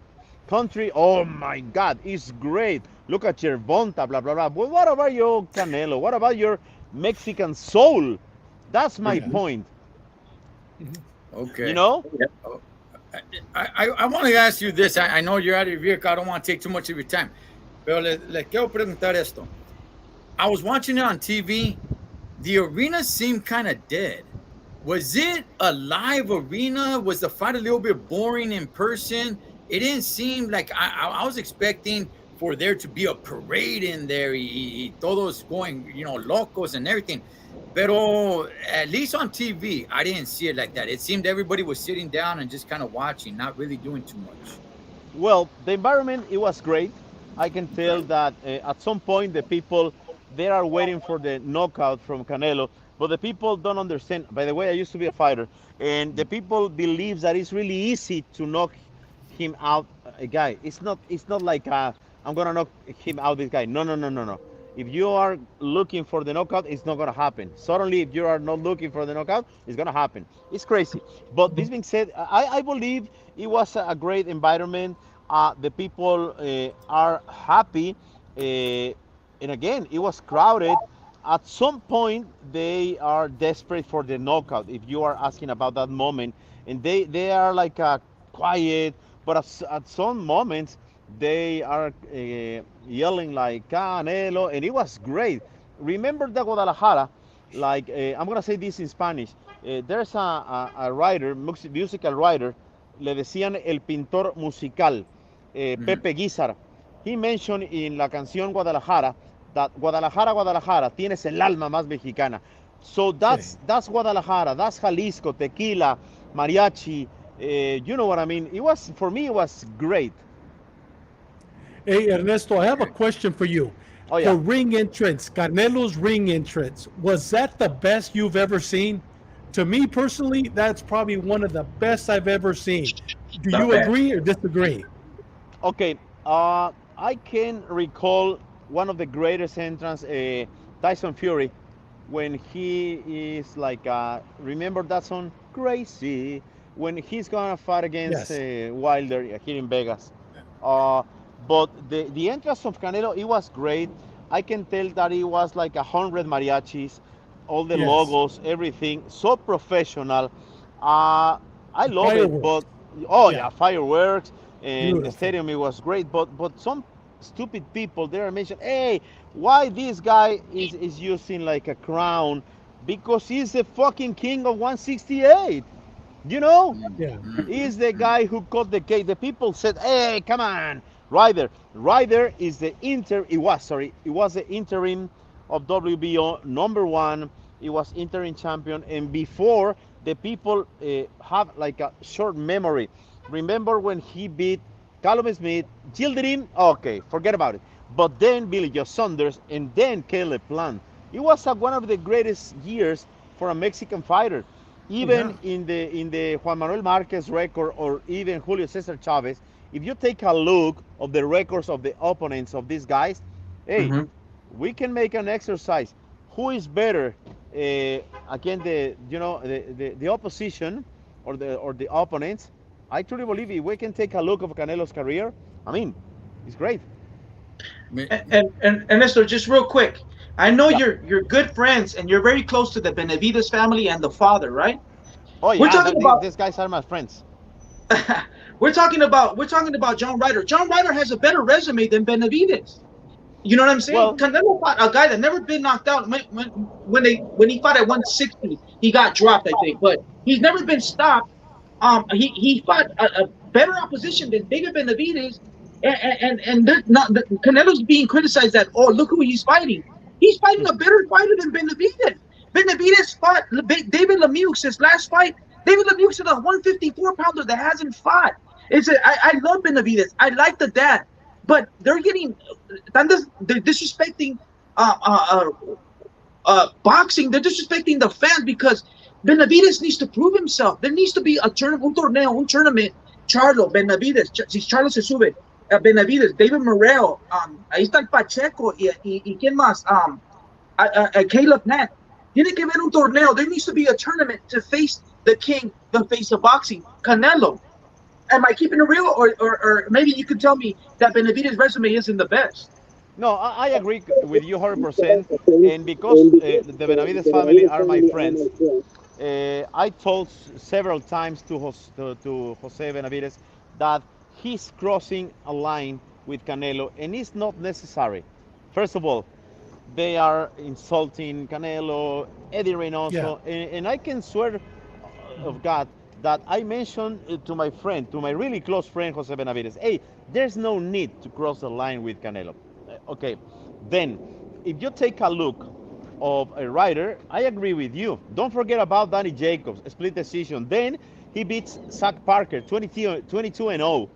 country, oh my God, it's great. Look at Gervonta, blah blah blah. But what about your Canelo? What about your Mexican soul? That's my point. Okay. You know? I want to ask you this. I know you're out of your vehicle. I don't want to take too much of your time. Pero le quiero preguntar esto. I was watching it on TV. The arena seemed kind of dead. Was it a live arena? Was the fight a little bit boring in person? It didn't seem like I was expecting for there to be a parade in there y todos going, you know, locos and everything. Pero at least on TV, I didn't see it like that. It seemed everybody was sitting down and just kind of watching, not really doing too much. Well, the environment, it was great. I can tell that at some point the people, they are waiting for the knockout from Canelo, but the people don't understand. By the way, I used to be a fighter, and the people believe that it's really easy to knock him out, a guy. It's not like I'm gonna knock him out, this guy. No, no, no, no, no. If you are looking for the knockout, it's not gonna happen. Suddenly, if you are not looking for the knockout, it's gonna happen. It's crazy. But this being said, I believe it was a great environment. The people are happy, and again, it was crowded. At some point, they are desperate for the knockout. If you are asking about that moment, and they are like quiet, but at some moments they are yelling like Canelo, and it was great. Remember that Guadalajara, like I'm gonna say this in Spanish. There's a writer, musical writer, le decían el pintor musical, Pepe Guizar. He mentioned in la canción Guadalajara that Guadalajara, Guadalajara, tienes el alma más mexicana. So that's Guadalajara, that's Jalisco, tequila, mariachi. You know what I mean? It was, for me, it was great. Hey, Ernesto, I have a question for you. Oh yeah. The ring entrance, Canelo's ring entrance, was that the best you've ever seen? To me personally, that's probably one of the best I've ever seen. Do Not you bad. agree or disagree? Okay, I can recall one of the greatest entrants, Tyson Fury, when he is like, remember that song, Crazy, when he's gonna fight against Wilder here in Vegas. But the entrance of Canelo, it was great. I can tell that it was like 100 mariachis, all the Yes. logos, everything, so professional. I love it, Fireworks. but oh Yeah. yeah, fireworks, and the Beautiful. stadium, it was great. But some stupid people there mentioned, hey, why this guy is using like a crown? Because he's the fucking king of 168. You know, Yeah. he's the guy who cut the cake. The people said, hey, come on, Ryder. Ryder is the it was the interim of WBO #1. It was interim champion, and before, the people have like a short memory. Remember when he beat Callum Smith, Gilderim? Okay, forget about it. But then Billy Joe Saunders, and then Caleb Plant. It was one of the greatest years for a Mexican fighter. Even in the Juan Manuel Marquez record, or even Julio Cesar Chavez, if you take a look of the records of the opponents of these guys, hey, Mhm. we can make an exercise. Who is better? Again, the opposition or the opponents. I truly believe if we can take a look of Canelo's career, I mean, it's great. And Ernesto, just real quick, I know Yeah. you're good friends and you're very close to the Benavides family and the father, right? Oh We're yeah, talking about these guys are my friends. we're talking about John Ryder. John Ryder has a better resume than Benavides. You know what I'm saying? Well- Canelo fought a guy that never been knocked out. When he fought at 160, he got dropped, I think, but he's never been stopped. He fought a better opposition than David Benavides, and Canelo's being criticized that, oh, look who he's fighting. He's fighting a better fighter than Benavides. Benavides fought David Lemieux his last fight. David Lemieux is a 154 pounder that hasn't fought. I love Benavides. I like the dad, but they're disrespecting boxing. They're disrespecting the fans because Benavides needs to prove himself. There needs to be un tournament. Charlo, Benavides, si Charlo se sube, Benavides, David Morrell, ahí está el Pacheco y quién más, Caleb Plant. Tiene que haber un torneo. There needs to be a tournament to face the king, the face of boxing, Canelo. Am I keeping it real, or maybe you could tell me that Benavides' resume isn't the best? No, I agree with you 100%. And because the Benavides family are my friends, I told several times to Jose Benavides that he's crossing a line with Canelo, and it's not necessary. First of all, they are insulting Canelo, Eddie Reynoso, and I can swear of God that I mentioned to my friend, to my really close friend Jose Benavides, hey, there's no need to cross the line with Canelo. Okay, then if you take a look of a rider, I agree with you. Don't forget about Danny Jacobs, a split decision. Then he beats Zach Parker, 22-0.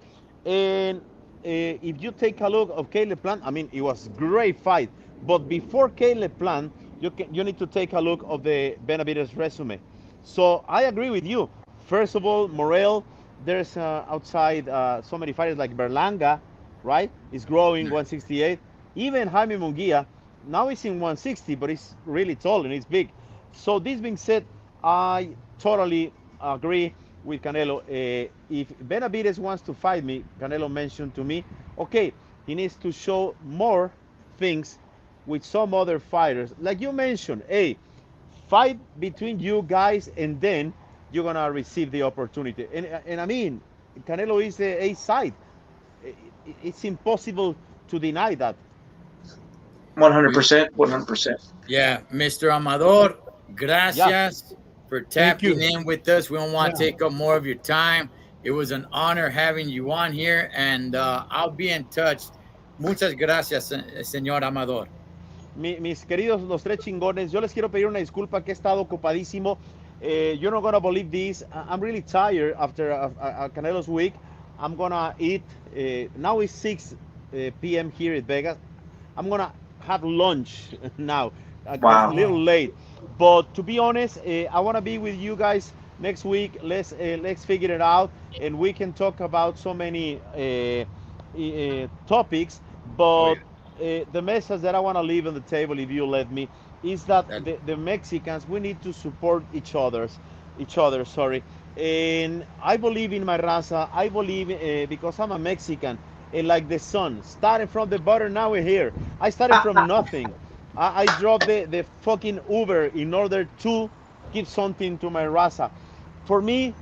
And if you take a look of Caleb Plant, I mean, it was great fight. But before Caleb Plant, you need to take a look of the Benavides resume. So I agree with you. First of all, Morel, there's outside so many fighters like Berlanga, right? Is growing 168. Even Jaime Munguia, now he's in 160, but he's really tall and he's big. So this being said, I totally agree with Canelo. If Benavides wants to fight me, Canelo mentioned to me, okay, he needs to show more things with some other fighters. Like you mentioned, hey, fight between you guys and then you're going to receive the opportunity. And I mean, Canelo is a side. It's impossible to deny that. 100%. 100%. Yeah, Mr. Amador, gracias for tapping you. in with us. We don't want to take up more of your time. It was an honor having you on here, and I'll be in touch. Muchas gracias, señor Amador. Mis queridos los tres chingones, yo les quiero pedir una disculpa que he estado ocupadísimo. You're not gonna believe this. I'm really tired after Canelo's week. I'm gonna eat. Now it's 6 p.m. here in Vegas. I'm gonna have lunch now. Wow. A little late, but to be honest, I want to be with you guys next week. Let's figure it out, and we can talk about so many topics. But the message that I want to leave on the table, if you let me, is that the Mexicans, we need to support each other. Sorry, and I believe in my raza. I believe because I'm a Mexican. And like the sun, starting from the bottom, now we're here. I started from nothing. I dropped the fucking Uber in order to give something to my raza. For me,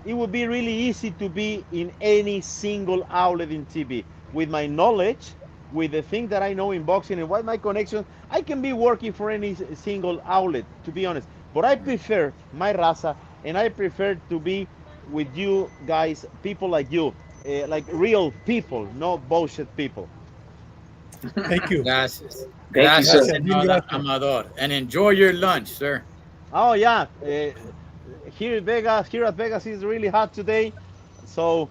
it would be really easy to be in any single outlet in TV. With my knowledge, with the thing that I know in boxing and what my connections, I can be working for any single outlet, to be honest. But I prefer my raza, and I prefer to be with you guys, people like you. Like real people, no bullshit people. Thank you. Gracias. Thank you, Gracias, sir. señor Amador. And enjoy your lunch, sir. Oh yeah, here at Vegas is really hot today, so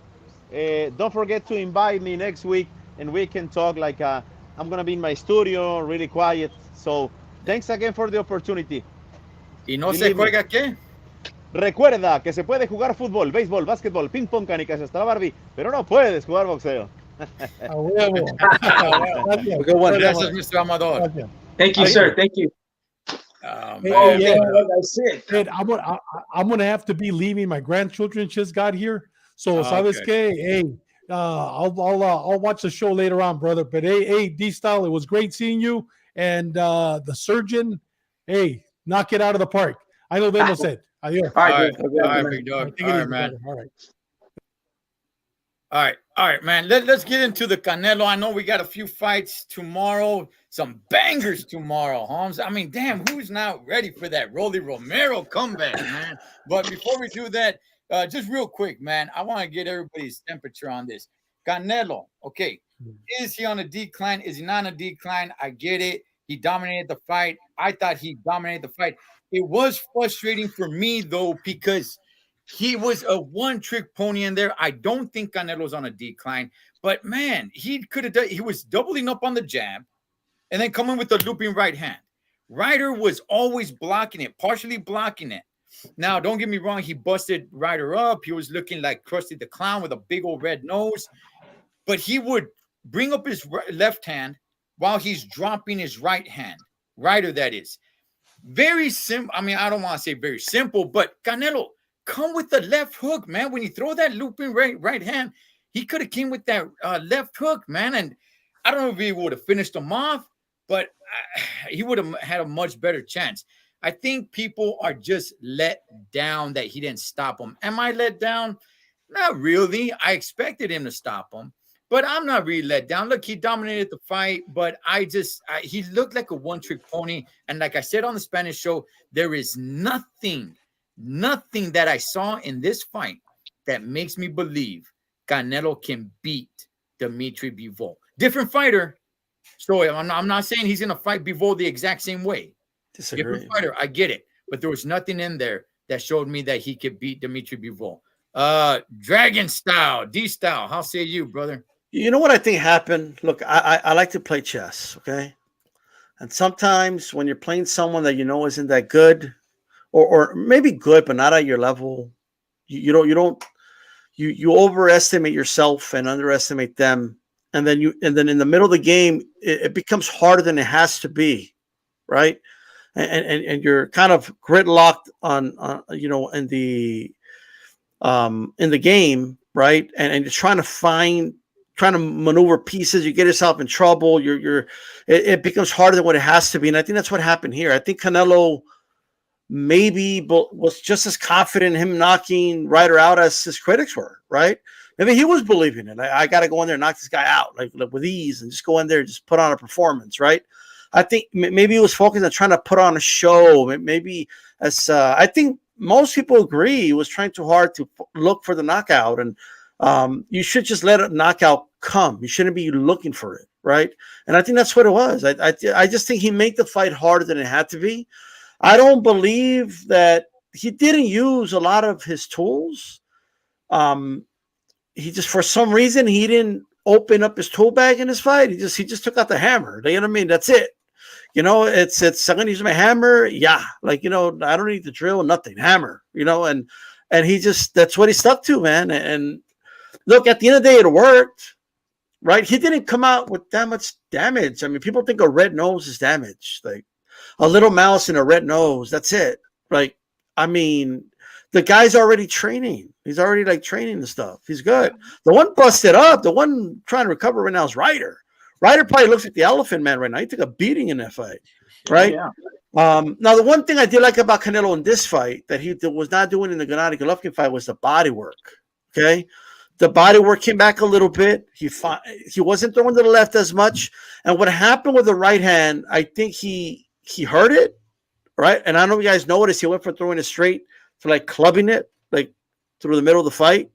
don't forget to invite me next week, and we can talk. Like I'm gonna be in my studio, really quiet. So thanks again for the opportunity. ¿Y no se juega qué? Recuerda que se puede jugar fútbol, béisbol, básquetbol, ping pong, canicas, hasta la Barbie, pero no puedes jugar boxeo. A huevo. Gracias. Good one. Gracias, Mr. Amador. Gracias. Thank you, sir. Thank you. Oh, Hey, man. yeah. Like I said. Ed, I'm gonna have to be leaving. My grandchildren just got here, so sabes Okay. que, hey, I'll watch the show later on, brother. But hey, D-Style, it was great seeing you, and the surgeon, hey, knock it out of the park. I know vemos it. Adios. All All right, right, dude. all right, big dog. Take it All easy, right, man. brother. All right. All right, man. Let's get into the Canelo. I know we got a few fights tomorrow, some bangers tomorrow, Holmes. I mean, damn, who's not ready for that Rolly Romero comeback, man? But before we do that, just real quick, man, I want to get everybody's temperature on this. Canelo, okay, is he on a decline? Is he not on a decline? I get it. He dominated the fight. I thought he dominated the fight. It was frustrating for me, though, because he was a one-trick pony in there. I don't think Canelo's on a decline, but man, he could have done. He was doubling up on the jab, and then coming with the looping right hand. Ryder was always blocking it, partially blocking it. Now, don't get me wrong. He busted Ryder up. He was looking like Krusty the Clown with a big old red nose, but he would bring up his left hand while he's dropping his right hand. Ryder, that is. Very simple. I mean, I don't want to say very simple, but Canelo, come with the left hook, man. When you throw that looping right hand, he could have came with that left hook, man. And I don't know if he would have finished him off, but he would have had a much better chance. I think people are just let down that he didn't stop him. Am I let down? Not really. I expected him to stop him, but I'm not really let down. Look, he dominated the fight, but he looked like a one-trick pony. And like I said on the Spanish show, there is nothing nothing that I saw in this fight that makes me believe Canelo can beat Dimitri Bivol. Different fighter. So I'm not saying he's going to fight Bivol the exact same way. Disagree. Different fighter. I get it. But there was nothing in there that showed me that he could beat Dimitri Bivol. Dragon style, D style. How say you, brother? You know what I think happened? Look, I like to play chess, okay? And sometimes when you're playing someone that you know isn't that good, or maybe good but not at your level, you overestimate yourself and underestimate them, and then in the middle of the game it becomes harder than it has to be, right? And you're kind of gridlocked on in the game, right? And you're trying to maneuver pieces. You get yourself in trouble. It becomes harder than what it has to be. And I think that's what happened here. I think Canelo maybe was just as confident in him knocking Ryder out as his critics were, right? Maybe he was believing it. I got to go in there and knock this guy out like with ease and just go in there and just put on a performance, right? I think maybe he was focused on trying to put on a show. Maybe I think most people agree he was trying too hard to look for the knockout, and you should just let a knockout come. You shouldn't be looking for it, right? And I think that's what it was. I just think he made the fight harder than it had to be. I don't believe that he didn't use a lot of his tools. He just, for some reason, he didn't open up his tool bag in his fight. He just took out the hammer. You know what I mean? That's it. You know, it's I'm gonna use my hammer. Yeah, like, you know, I don't need to drill, nothing. Hammer, you know, and he just, that's what he stuck to, man. And look, at the end of the day, it worked, right? He didn't come out with that much damage. I mean, people think a red nose is damage, like a little mouse and a red nose. That's it. Like, I mean, the guy's already training. He's already like training the stuff. He's good. The one busted up, the one trying to recover right now is Ryder. Ryder probably looks like the Elephant Man right now. He took a beating in that fight, right? Yeah. Now, the one thing I did like about Canelo in this fight that he was not doing in the Gennady Golovkin fight was the body work, okay? The body work came back a little bit. He wasn't throwing to the left as much. And what happened with the right hand, I think he hurt it, right? And I don't know if you guys noticed, he went from throwing it straight to like clubbing it, like through the middle of the fight.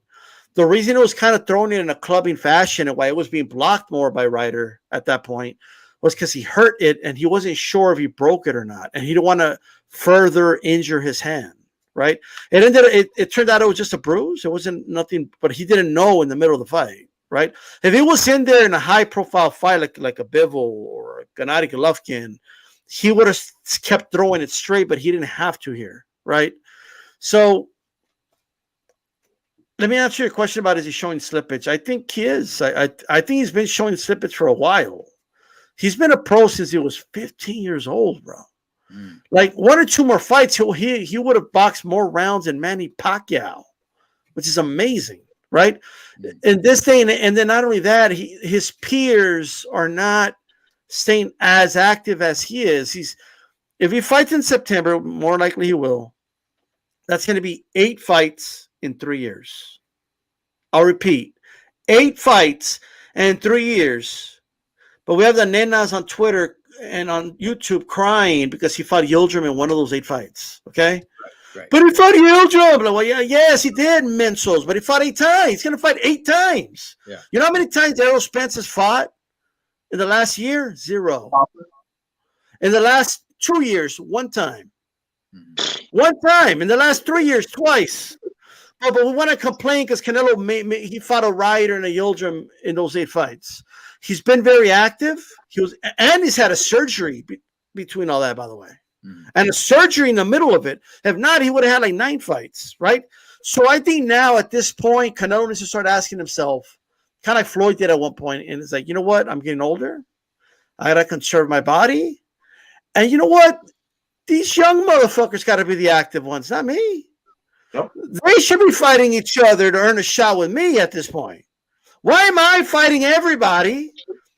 The reason it was kind of thrown in a clubbing fashion and why it was being blocked more by Ryder at that point was because he hurt it and he wasn't sure if he broke it or not. And he didn't want to further injure his hand, right? It turned out it was just a bruise. It wasn't nothing, but he didn't know in the middle of the fight, right? If he was in there in a high-profile fight like a Bivol or a Gennady Golovkin, he would have kept throwing it straight, but he didn't have to here, right? So let me answer your question about is he showing slippage. I think he is. I think he's been showing slippage for a while. He's been a pro since he was 15 years old, bro. Like one or two more fights, he would have boxed more rounds than Manny Pacquiao, which is amazing, right? In this day, and then not only that, his peers are not staying as active as he is. If he fights in September, more likely he will. That's going to be 8 fights in 3 years. I'll repeat, 8 fights in 3 years. But we have the nenas on Twitter and on YouTube crying because he fought Yildirim in one of those 8 fights. Okay, right. But he fought Yildirim. Well, yeah, yes, he did, mensos. But he fought 8 times. He's going to fight 8 times. Yeah. You know how many times Errol Spence has fought in the last year? 0. In the last 2 years, 1 time. 1 time. In the last 3 years, twice. But we want to complain because Canelo he fought a Ryder and a Yildirim in those 8 fights. He's been very active. He's had a surgery between all that, by the way, and a surgery in the middle of it. If not, he would have had like 9 fights, right? So I think now at this point, Canelo needs to start asking himself, kind of like Floyd did at one point, and it's like, you know what? I'm getting older. I gotta conserve my body, and you know what? These young motherfuckers got to be the active ones, not me. Yep. They should be fighting each other to earn a shot with me at this point. Why am I fighting everybody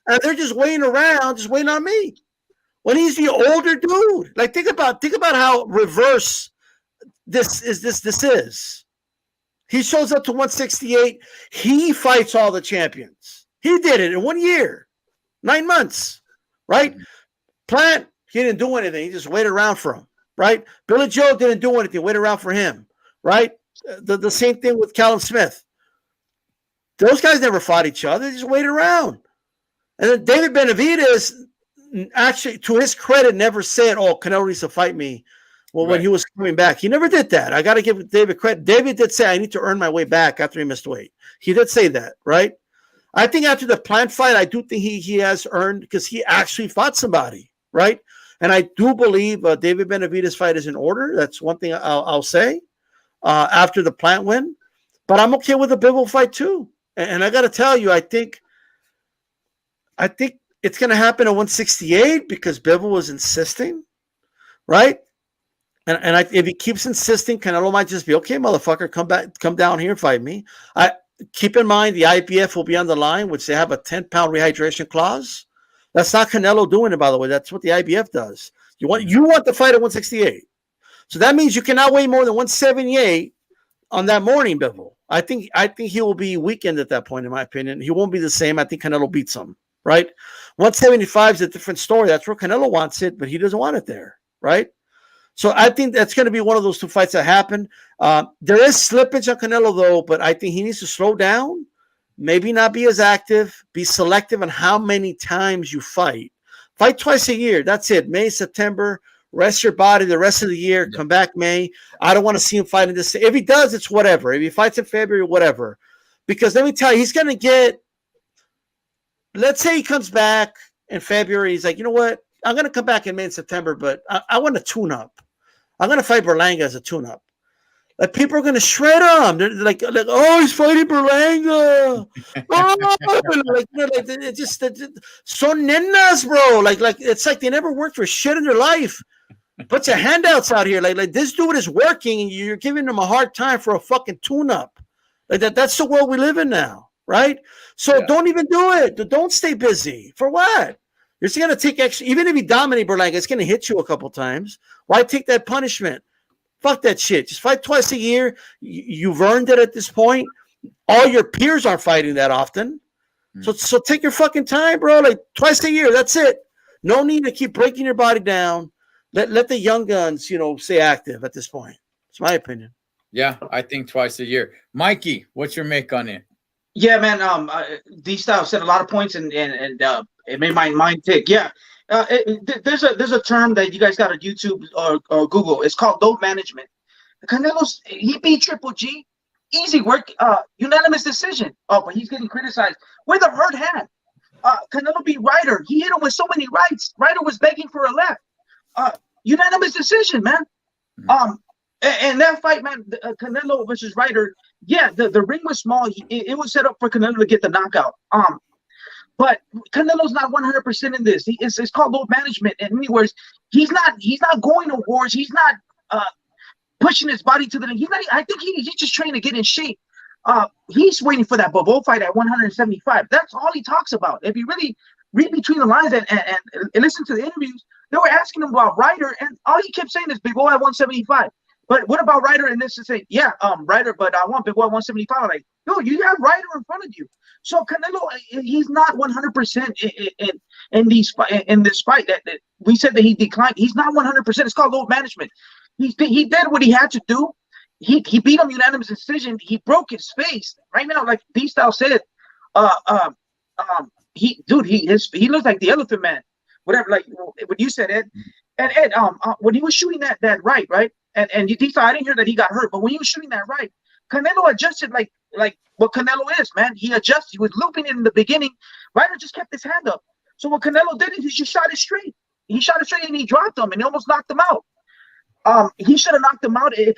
and they're just waiting around, just waiting on me? When he's the older dude. Like think about how reverse this is. He shows up to 168. He fights all the champions. He did it in 1 year, 9 months, right? Plant, he didn't do anything. He just waited around for him. right? Billy Joe didn't do anything. Wait around for him, right? The same thing with Callum Smith. Those guys never fought each other. They just waited around. And then David Benavidez, actually, to his credit, never said, "Oh, Canelo needs to fight me." Well, when he was coming back, he never did that. I got to give David credit. David did say, "I need to earn my way back after he missed weight." He did say that, right? I think after the Plant fight, I do think he has earned, because he actually fought somebody, right? And I do believe David Benavidez' fight is in order. That's one thing I'll say after the Plant win. But I'm okay with the Bivol fight too. And I got to tell you, I think it's going to happen at 168 because Bivol was insisting, right? And if he keeps insisting, Canelo might just be, okay, motherfucker, come down here and fight me. Keep in mind the IBF will be on the line, which they have a 10-pound rehydration clause. That's not Canelo doing it, by the way. That's what the IBF does. You want the fight at 168. So that means you cannot weigh more than 178 on that morning, Bivol. I think he will be weakened at that point, in my opinion. He won't be the same. I think Canelo beats him, right? 175 is a different story. That's where Canelo wants it, but he doesn't want it there, right? So I think that's going to be one of those two fights that happen. There is slippage on Canelo, though, but I think he needs to slow down, maybe not be as active, be selective on how many times you fight. Fight twice a year. That's it. May, September. Rest your body the rest of the year. Come back May. I don't want to see him fight in this. If he does, it's whatever. If he fights in February, whatever. Because let me tell you, he's going to get, let's say he comes back in February. He's like, you know what? I'm going to come back in May and September, but I want to tune up. I'm going to fight Berlanga as a tune-up. Like, people are going to shred him. They're like, oh, he's fighting Berlanga. It's just son nenas, bro. Like it's like they never worked for shit in their life. Bunch of handouts out here. Like this dude is working, and you're giving him a hard time for a fucking tune-up. Like that's the world we live in now, right? So don't even do it. Don't stay busy. For what? You're just going to take extra. Even if you dominate Berlanga, it's going to hit you a couple times. Why take that punishment? Fuck that shit. Just fight twice a year. You've earned it at this point. All your peers aren't fighting that often. So take your fucking time, bro. Like twice a year. That's it. No need to keep breaking your body down. Let the young guns, stay active at this point. It's my opinion. Yeah, I think twice a year. Mikey, what's your make on it? Yeah, man. D-Style said a lot of points, and it made my mind tick. Yeah. There's a term that you guys got on YouTube or Google. It's called load management. Canelo's, he beat Triple G, easy work, unanimous decision. Oh, but he's getting criticized with a hurt hand. Canelo beat Ryder. He hit him with so many rights. Ryder was begging for a left. Unanimous decision, man. And that fight, man, Canelo versus Ryder. Yeah, the ring was small. It was set up for Canelo to get the knockout. But Canelo's not 100% in this. It's called load management. In many words, he's not going to wars. He's not pushing his body to the. He's not. I think he's just trying to get in shape. He's waiting for that Bivol fight at 175. That's all he talks about. If you really read between the lines and listen to the interviews, they were asking him about Ryder, and all he kept saying is Bivol at 175. But what about Ryder? And this to say, yeah, Ryder, but I want Bivol at 175. I'm like, no, you have Ryder in front of you. So Canelo, he's not 100% in this fight. That we said that he declined. He's not 100%. It's called load management. He did what he had to do. He beat him unanimous decision. He broke his face. Right now, like D-Style said, he looks like the Elephant Man. Whatever, like what you said, Ed. And Ed, when he was shooting that right, and D-Style, I didn't hear that he got hurt, but when he was shooting that right, Canelo adjusted like what Canelo is, man. He adjusted. He was looping it in the beginning. Ryder just kept his hand up. So what Canelo did is he just shot it straight. He shot it straight and he dropped him and he almost knocked him out. He should have knocked him out. If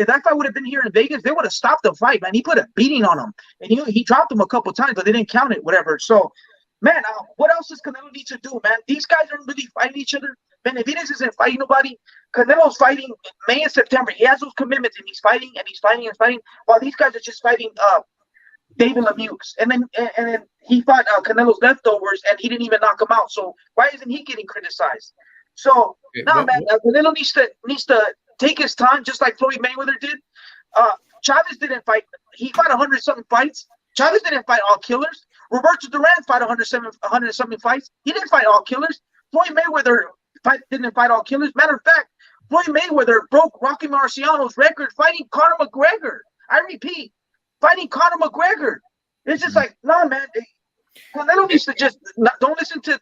that fight would have been here in Vegas, they would have stopped the fight, man. He put a beating on him and he dropped him a couple times, but they didn't count it, whatever. So, man, what else does Canelo need to do, man? These guys aren't really fighting each other. Benavidez isn't fighting nobody. Canelo's fighting May and September. He has those commitments, and he's fighting, while these guys are just fighting David Lemieux. And then he fought Canelo's leftovers, and he didn't even knock him out. So why isn't he getting criticized? So, man, Canelo needs to take his time, just like Floyd Mayweather did. Chavez didn't fight. He fought 100-something fights. Chavez didn't fight all killers. Roberto Duran fought 100-something fights. He didn't fight all killers. Floyd Mayweather didn't fight all killers. Matter of fact, Floyd Mayweather broke Rocky Marciano's record fighting Conor McGregor. I repeat, fighting Conor McGregor. It's just like, no, man. Canelo needs to just don't listen to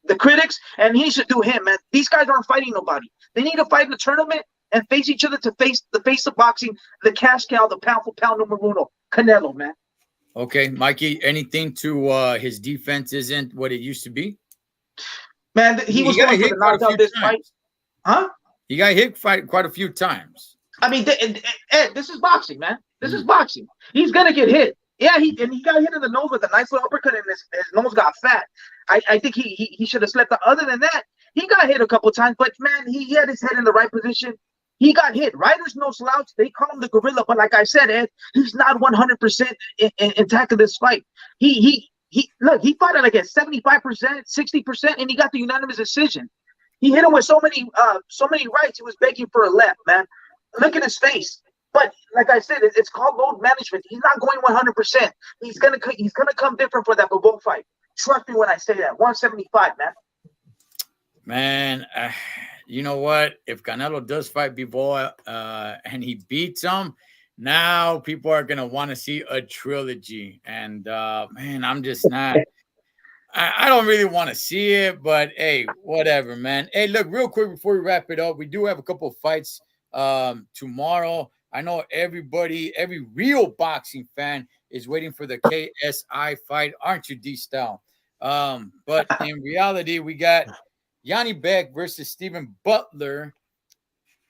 the critics, and he should do him, man. These guys aren't fighting nobody. They need to fight in the tournament and face each other to face the face of boxing, the cash cow, the pound for pound numero uno, Canelo, man. Okay, Mikey, anything to his defense isn't what it used to be? Man, he was got going for hit the quite a knockout few this times. fight. Huh? He got hit quite a few times. I mean, Ed, this is boxing, man. This is boxing. He's gonna get hit. Yeah, he got hit in the nose with a nice little uppercut, and his nose got fat. I think he should have slept. Other than that, he got hit a couple of times, but man, he had his head in the right position. He got hit. Ryder's no slouch. They call him the gorilla, but like I said, Ed, he's not 100% intact in this fight. He look, he fought at like at 75%, 60%, and he got the unanimous decision. He hit him with so many rights. He was begging for a left, man. Look at his face. But like I said, it's called load management. He's not going 100%. He's gonna come different for that Bobo fight. Trust me when I say that. 175, man. Man, you know what? If Canelo does fight Bivol and he beats him, now people are gonna want to see a trilogy. And man, I'm just not. I don't really want to see it, but hey, whatever, man. Hey, look, real quick before we wrap it up, we do have a couple of fights tomorrow. I know every real boxing fan is waiting for the KSI fight, aren't you, D-Style? But in reality, we got Yanni Beck versus Stephen Butler.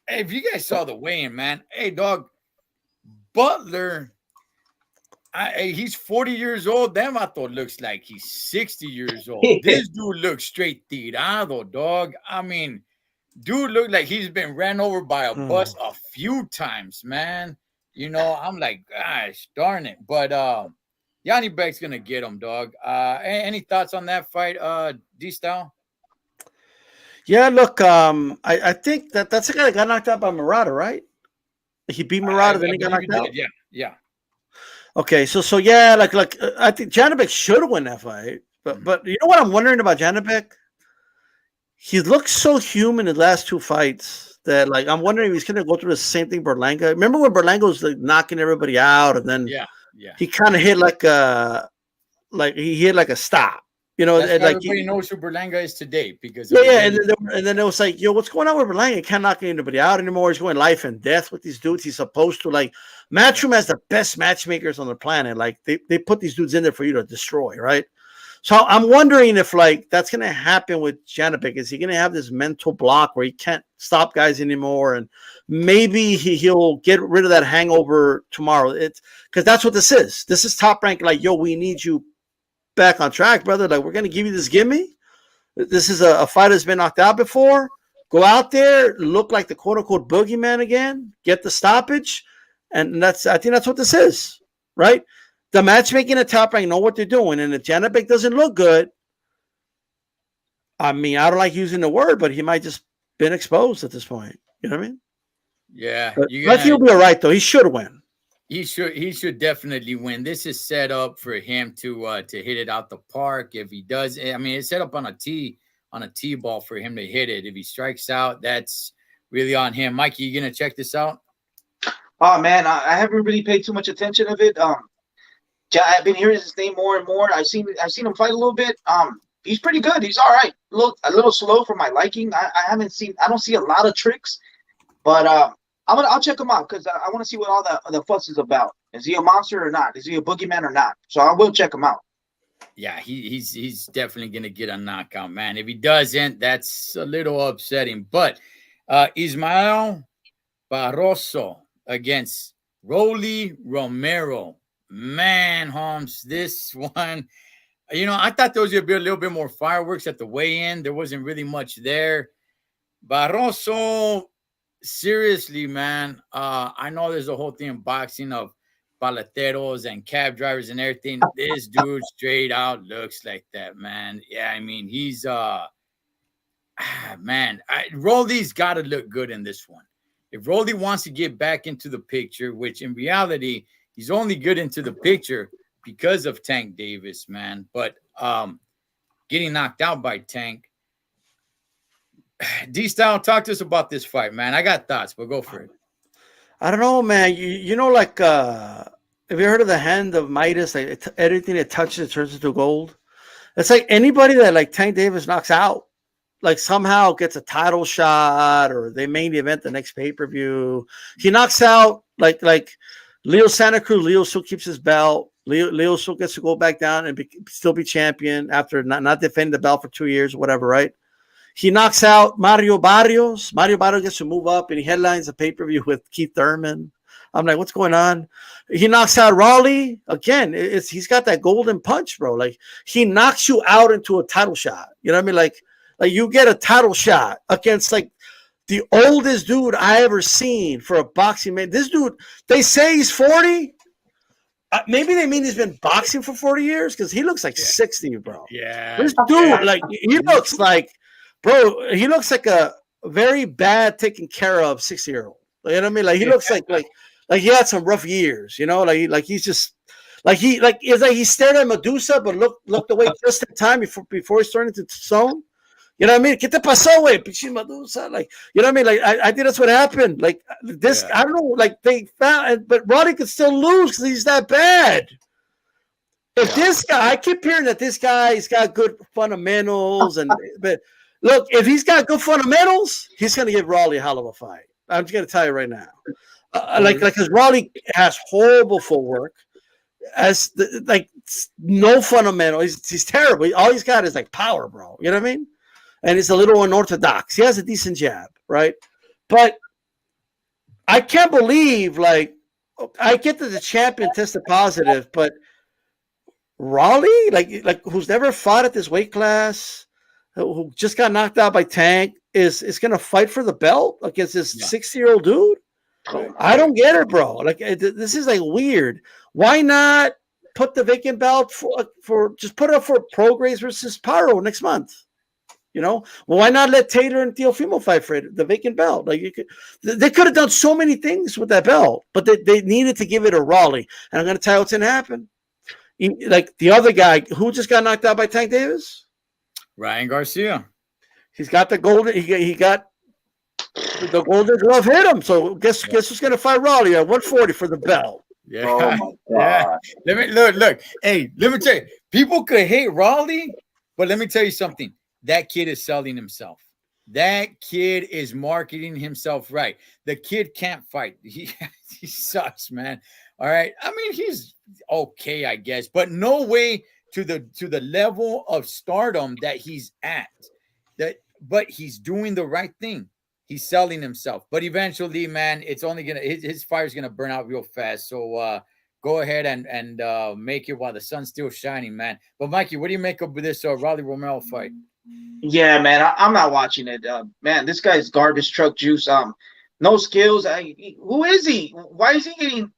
Hey, if you guys saw the weigh-in, man, hey, dog, Butler, he's 40 years old. That vato looks like he's 60 years old. This dude looks straight tirado, dog. I mean, dude looked like he's been ran over by a bus a few times, man. You know, I'm like, gosh, darn it. But Yanni Beck's gonna get him, dog. Any thoughts on that fight, D-Style? Yeah, look, I think that's the guy that got knocked out by Murata, right? He beat Murata, then he got knocked out. Yeah. Okay, so yeah, like I think Janibek should win that fight, but you know what I'm wondering about Janibek? He looks so human in the last two fights that like I'm wondering if he's gonna go through the same thing Berlanga. Remember when Berlanga was like knocking everybody out, and then he kind of hit like he hit like a stop. You know, that's and why like everybody knows who Berlanga is today because and then it was like, yo, what's going on with Berlanga? He can't knock anybody out anymore. He's going life and death with these dudes. He's supposed to like Matchroom has the best matchmakers on the planet. Like they put these dudes in there for you to destroy, right? So I'm wondering if like that's gonna happen with Janibek. Is he gonna have this mental block where he can't stop guys anymore? And maybe he'll get rid of that hangover tomorrow. It's because that's what this is. This is Top Rank, like, yo, we need you back on track, brother. Like, we're gonna give you this gimme. This is a fighter that's been knocked out before. Go out there, look like the quote unquote boogeyman again, get the stoppage, and I think that's what this is, right? The matchmaking at Top Rank know what they're doing, and if Janibek doesn't look good, I mean, I don't like using the word, but he might just been exposed at this point. You know what I mean? Yeah, I think he'll be all right though. He should win. He should definitely win. This is set up for him to hit it out the park. If he does, I mean, it's set up on a tee ball for him to hit it. If he strikes out, that's really on him. Mikey, you gonna check this out? Oh man, I haven't really paid too much attention of it. I've been hearing his name more and more. I've seen him fight a little bit. He's pretty good. He's all right. A little slow for my liking. I don't see a lot of tricks, but I'll check him out because I want to see what all the fuss is about. Is he a monster or not? Is he a boogeyman or not? So I will check him out. Yeah, he's definitely gonna get a knockout, man. If he doesn't, that's a little upsetting. But Ismael Barroso against Rolly Romero. Man, Holmes, this one, you know, I thought there was going to be a little bit more fireworks at the weigh-in. There wasn't really much there. Barroso, seriously, man, I know there's a whole thing in boxing of paleteros and cab drivers and everything. This dude straight out looks like that, man. Yeah, I mean, he's, man, Rolly's got to look good in this one. If Rolly wants to get back into the picture, which in reality, he's only good into the picture because of Tank Davis, man. But getting knocked out by Tank, D-Style, talk to us about this fight, man. I got thoughts, but go for it. I don't know, man. You know, like, have you heard of the hand of Midas? Like, everything it touches, it turns into gold. It's like anybody that like Tank Davis knocks out, like somehow gets a title shot or they main event the next pay-per-view. He knocks out like Leo Santa Cruz. Leo still keeps his belt. Leo still gets to go back down and still be champion after not defending the belt for 2 years or whatever, right? He knocks out Mario Barrios. Mario Barrios gets to move up and he headlines a pay-per-view with Keith Thurman. I'm like, what's going on? He knocks out Raleigh. Again, he's got that golden punch, bro. Like, he knocks you out into a title shot. You know what I mean? Like you get a title shot against like the oldest dude I ever seen for a boxing man. This dude, they say he's 40. Maybe they mean he's been boxing for 40 years because he looks like 60, bro. Yeah. This dude, like, he looks like, bro, he looks like a very bad taken care of 60-year-old. You know what I mean? Like, he looks like he had some rough years, you know? Like he's just it's like he stared at Medusa but looked away just in time before he's turning into stone. You know what I mean? ¿Qué te pasó, güey? Pinche Medusa. Like, you know what I mean? Like, I think that's what happened. Like, this, I don't know, like, they found, but Roddy could still lose because he's that bad. If this guy, I keep hearing that this guy, he's got good fundamentals, but look, if he's got good fundamentals, he's going to give Raleigh a hell of a fight. I'm just going to tell you right now. Because Raleigh has horrible footwork, no fundamental. He's terrible. All he's got is like power, bro. You know what I mean? And he's a little unorthodox. He has a decent jab, right? But I can't believe, like, I get that the champion tested positive, but Raleigh, like who's never fought at this weight class, who just got knocked out by Tank, is going to fight for the belt against this 60-year-old dude? I don't get it, bro. Like, this is like weird. Why not put the vacant belt for just put it up for Prograis versus Paro next month? You know, well, why not let Taylor and Teofimo fight for it, the vacant belt? Like, they could have done so many things with that belt, but they needed to give it a Raleigh. And I'm going to tell you what's going to happen. Like the other guy who just got knocked out by Tank Davis, Ryan Garcia. He's got the golden. He got the golden glove hit him. So guess who's going to fight Raleigh at 140 for the belt? Yeah, Oh my yeah. God. Let me look. Hey, let me tell you, people could hate Raleigh, but let me tell you something. That kid is selling himself. That kid is marketing himself right. The kid can't fight. He sucks, man. All right. I mean, he's okay, I guess, but no way to the level of stardom that he's at. But he's doing the right thing. He's selling himself. But eventually, man, it's only his fire's gonna burn out real fast. So go ahead and make it while the sun's still shining, man. But Mikey, what do you make of this Raleigh Romero fight? Yeah, man, I'm not watching it. Man, this guy's garbage truck juice. No skills. Who is he? Why is he getting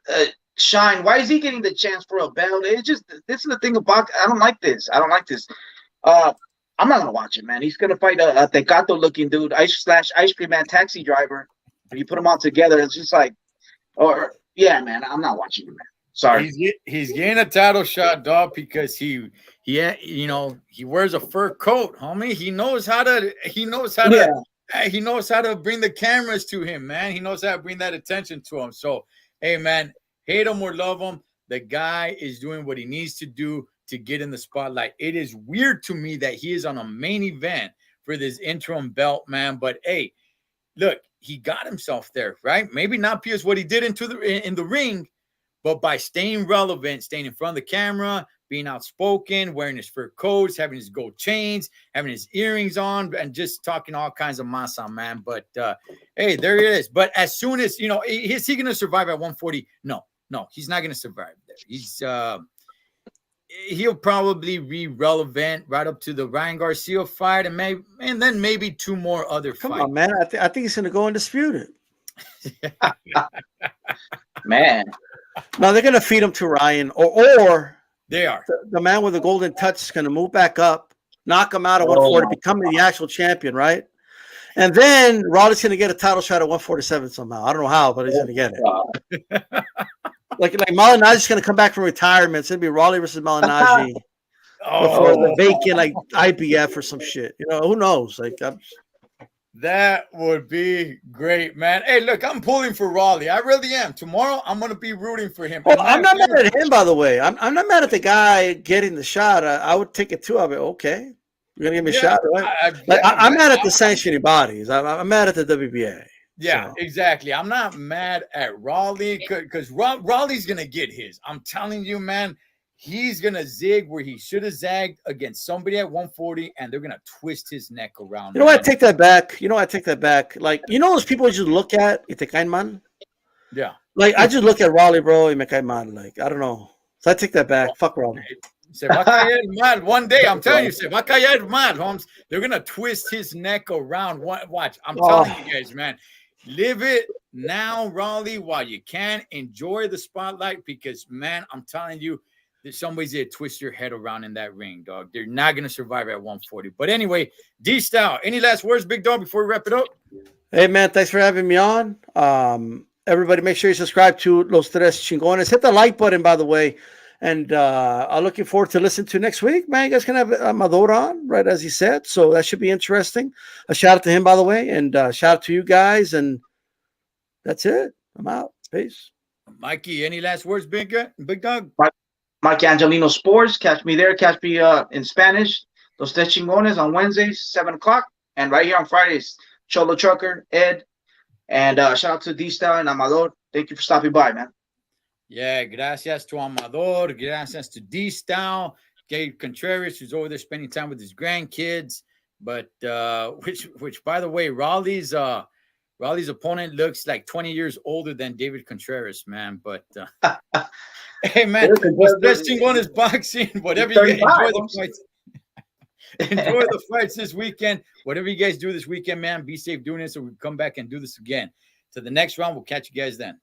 a shine? Why is he getting the chance for a belt? It's just, this is the thing about, I don't like this. I'm not gonna watch it, man. He's gonna fight a Tecato looking dude, ice cream man taxi driver. When you put them all together, it's just like, man, I'm not watching it, man. Sorry. He's getting a title shot, dog, because he wears a fur coat, homie. He knows how to bring the cameras to him, man. He knows how to bring that attention to him. So, hey, man, hate him or love him, the guy is doing what he needs to do to get in the spotlight. It is weird to me that he is on a main event for this interim belt, man. But hey, look, he got himself there, right? Maybe not because what he did in the ring, but by staying relevant, staying in front of the camera, being outspoken, wearing his fur coats, having his gold chains, having his earrings on, and just talking all kinds of masa, man. But hey, there he is. But as soon as, is he going to survive at 140? No, he's not going to survive there. He'll probably be relevant right up to the Ryan Garcia fight, and then maybe two more other fights. Come on, man. I think he's going to go undisputed. Man. No, they're going to feed him to Ryan, or they are. The man with the golden touch is going to move back up, knock him out at 140, becoming the actual champion, right? And then Raleigh's going to get a title shot at 147 somehow. I don't know how, but he's going to get it. like Malignaggi is going to come back from retirement. It's going to be Raleigh versus Malignaggi. before the Oh, vacant like IBF or some shit. You know, who knows? Like, that would be great, man. Hey, look, I'm pulling for Raleigh. I really am. Tomorrow, I'm gonna be rooting for him. oh, And I'm matter not of mad fact, at him, by the way. I'm not mad at the guy getting the shot. I would take it too. I'll be okay. You're gonna give me a yeah, shot, right? Like, yeah, I'm man. mad at the sanctioning bodies. I'm mad at the WBA. Yeah, So. exactly. I'm not mad at Raleigh because Raleigh's gonna get his. I'm telling you, man. He's gonna zig where he should have zagged against somebody at 140, and they're gonna twist his neck around. You know what? I man. take that back. Like, you know those people you just look at, y te caen mal? Yeah. Like, I just look at Raleigh, bro, y me cae mal. Like, I don't know. So I take that back. Fuck Raleigh. Se va a caer mal one day. I'm telling you, se va a caer mal, Holmes. They're gonna twist his neck around. Watch. I'm telling you guys, man. Live it now, Raleigh, while you can. Enjoy the spotlight because, man, I'm telling you, there's somebody's there to twist your head around in that ring, dog. They're not gonna survive at 140. But anyway, D-Style, any last words, big dog, before we wrap it up? Hey, man, thanks for having me on. Everybody, make sure you subscribe to Los Tres Chingones. Hit the like button, by the way. And I'm looking forward to listening to next week. Man, you guys can have Amador on, right, as he said. So that should be interesting. A shout out to him, by the way. And shout out to you guys. And that's it. I'm out. Peace. Mikey, any last words, big dog? Mike Angelino Sports. Catch me there. Catch me in Spanish. Los Tres Chingones on Wednesdays, 7 o'clock. And right here on Fridays, Cholo Trucker, Ed. And shout out to D-Style and Amador. Thank you for stopping by, man. Yeah, gracias to Amador. Gracias to D-Style. Gabe Contreras, who's over there spending time with his grandkids. But which by the way, Raleigh's opponent looks like 20 years older than David Contreras, man. But hey, man, the best thing on is boxing. Whatever you get, enjoy the fights. Enjoy the fights this weekend. Whatever you guys do this weekend, man, be safe doing it so we can come back and do this again. To the next round, we'll catch you guys then.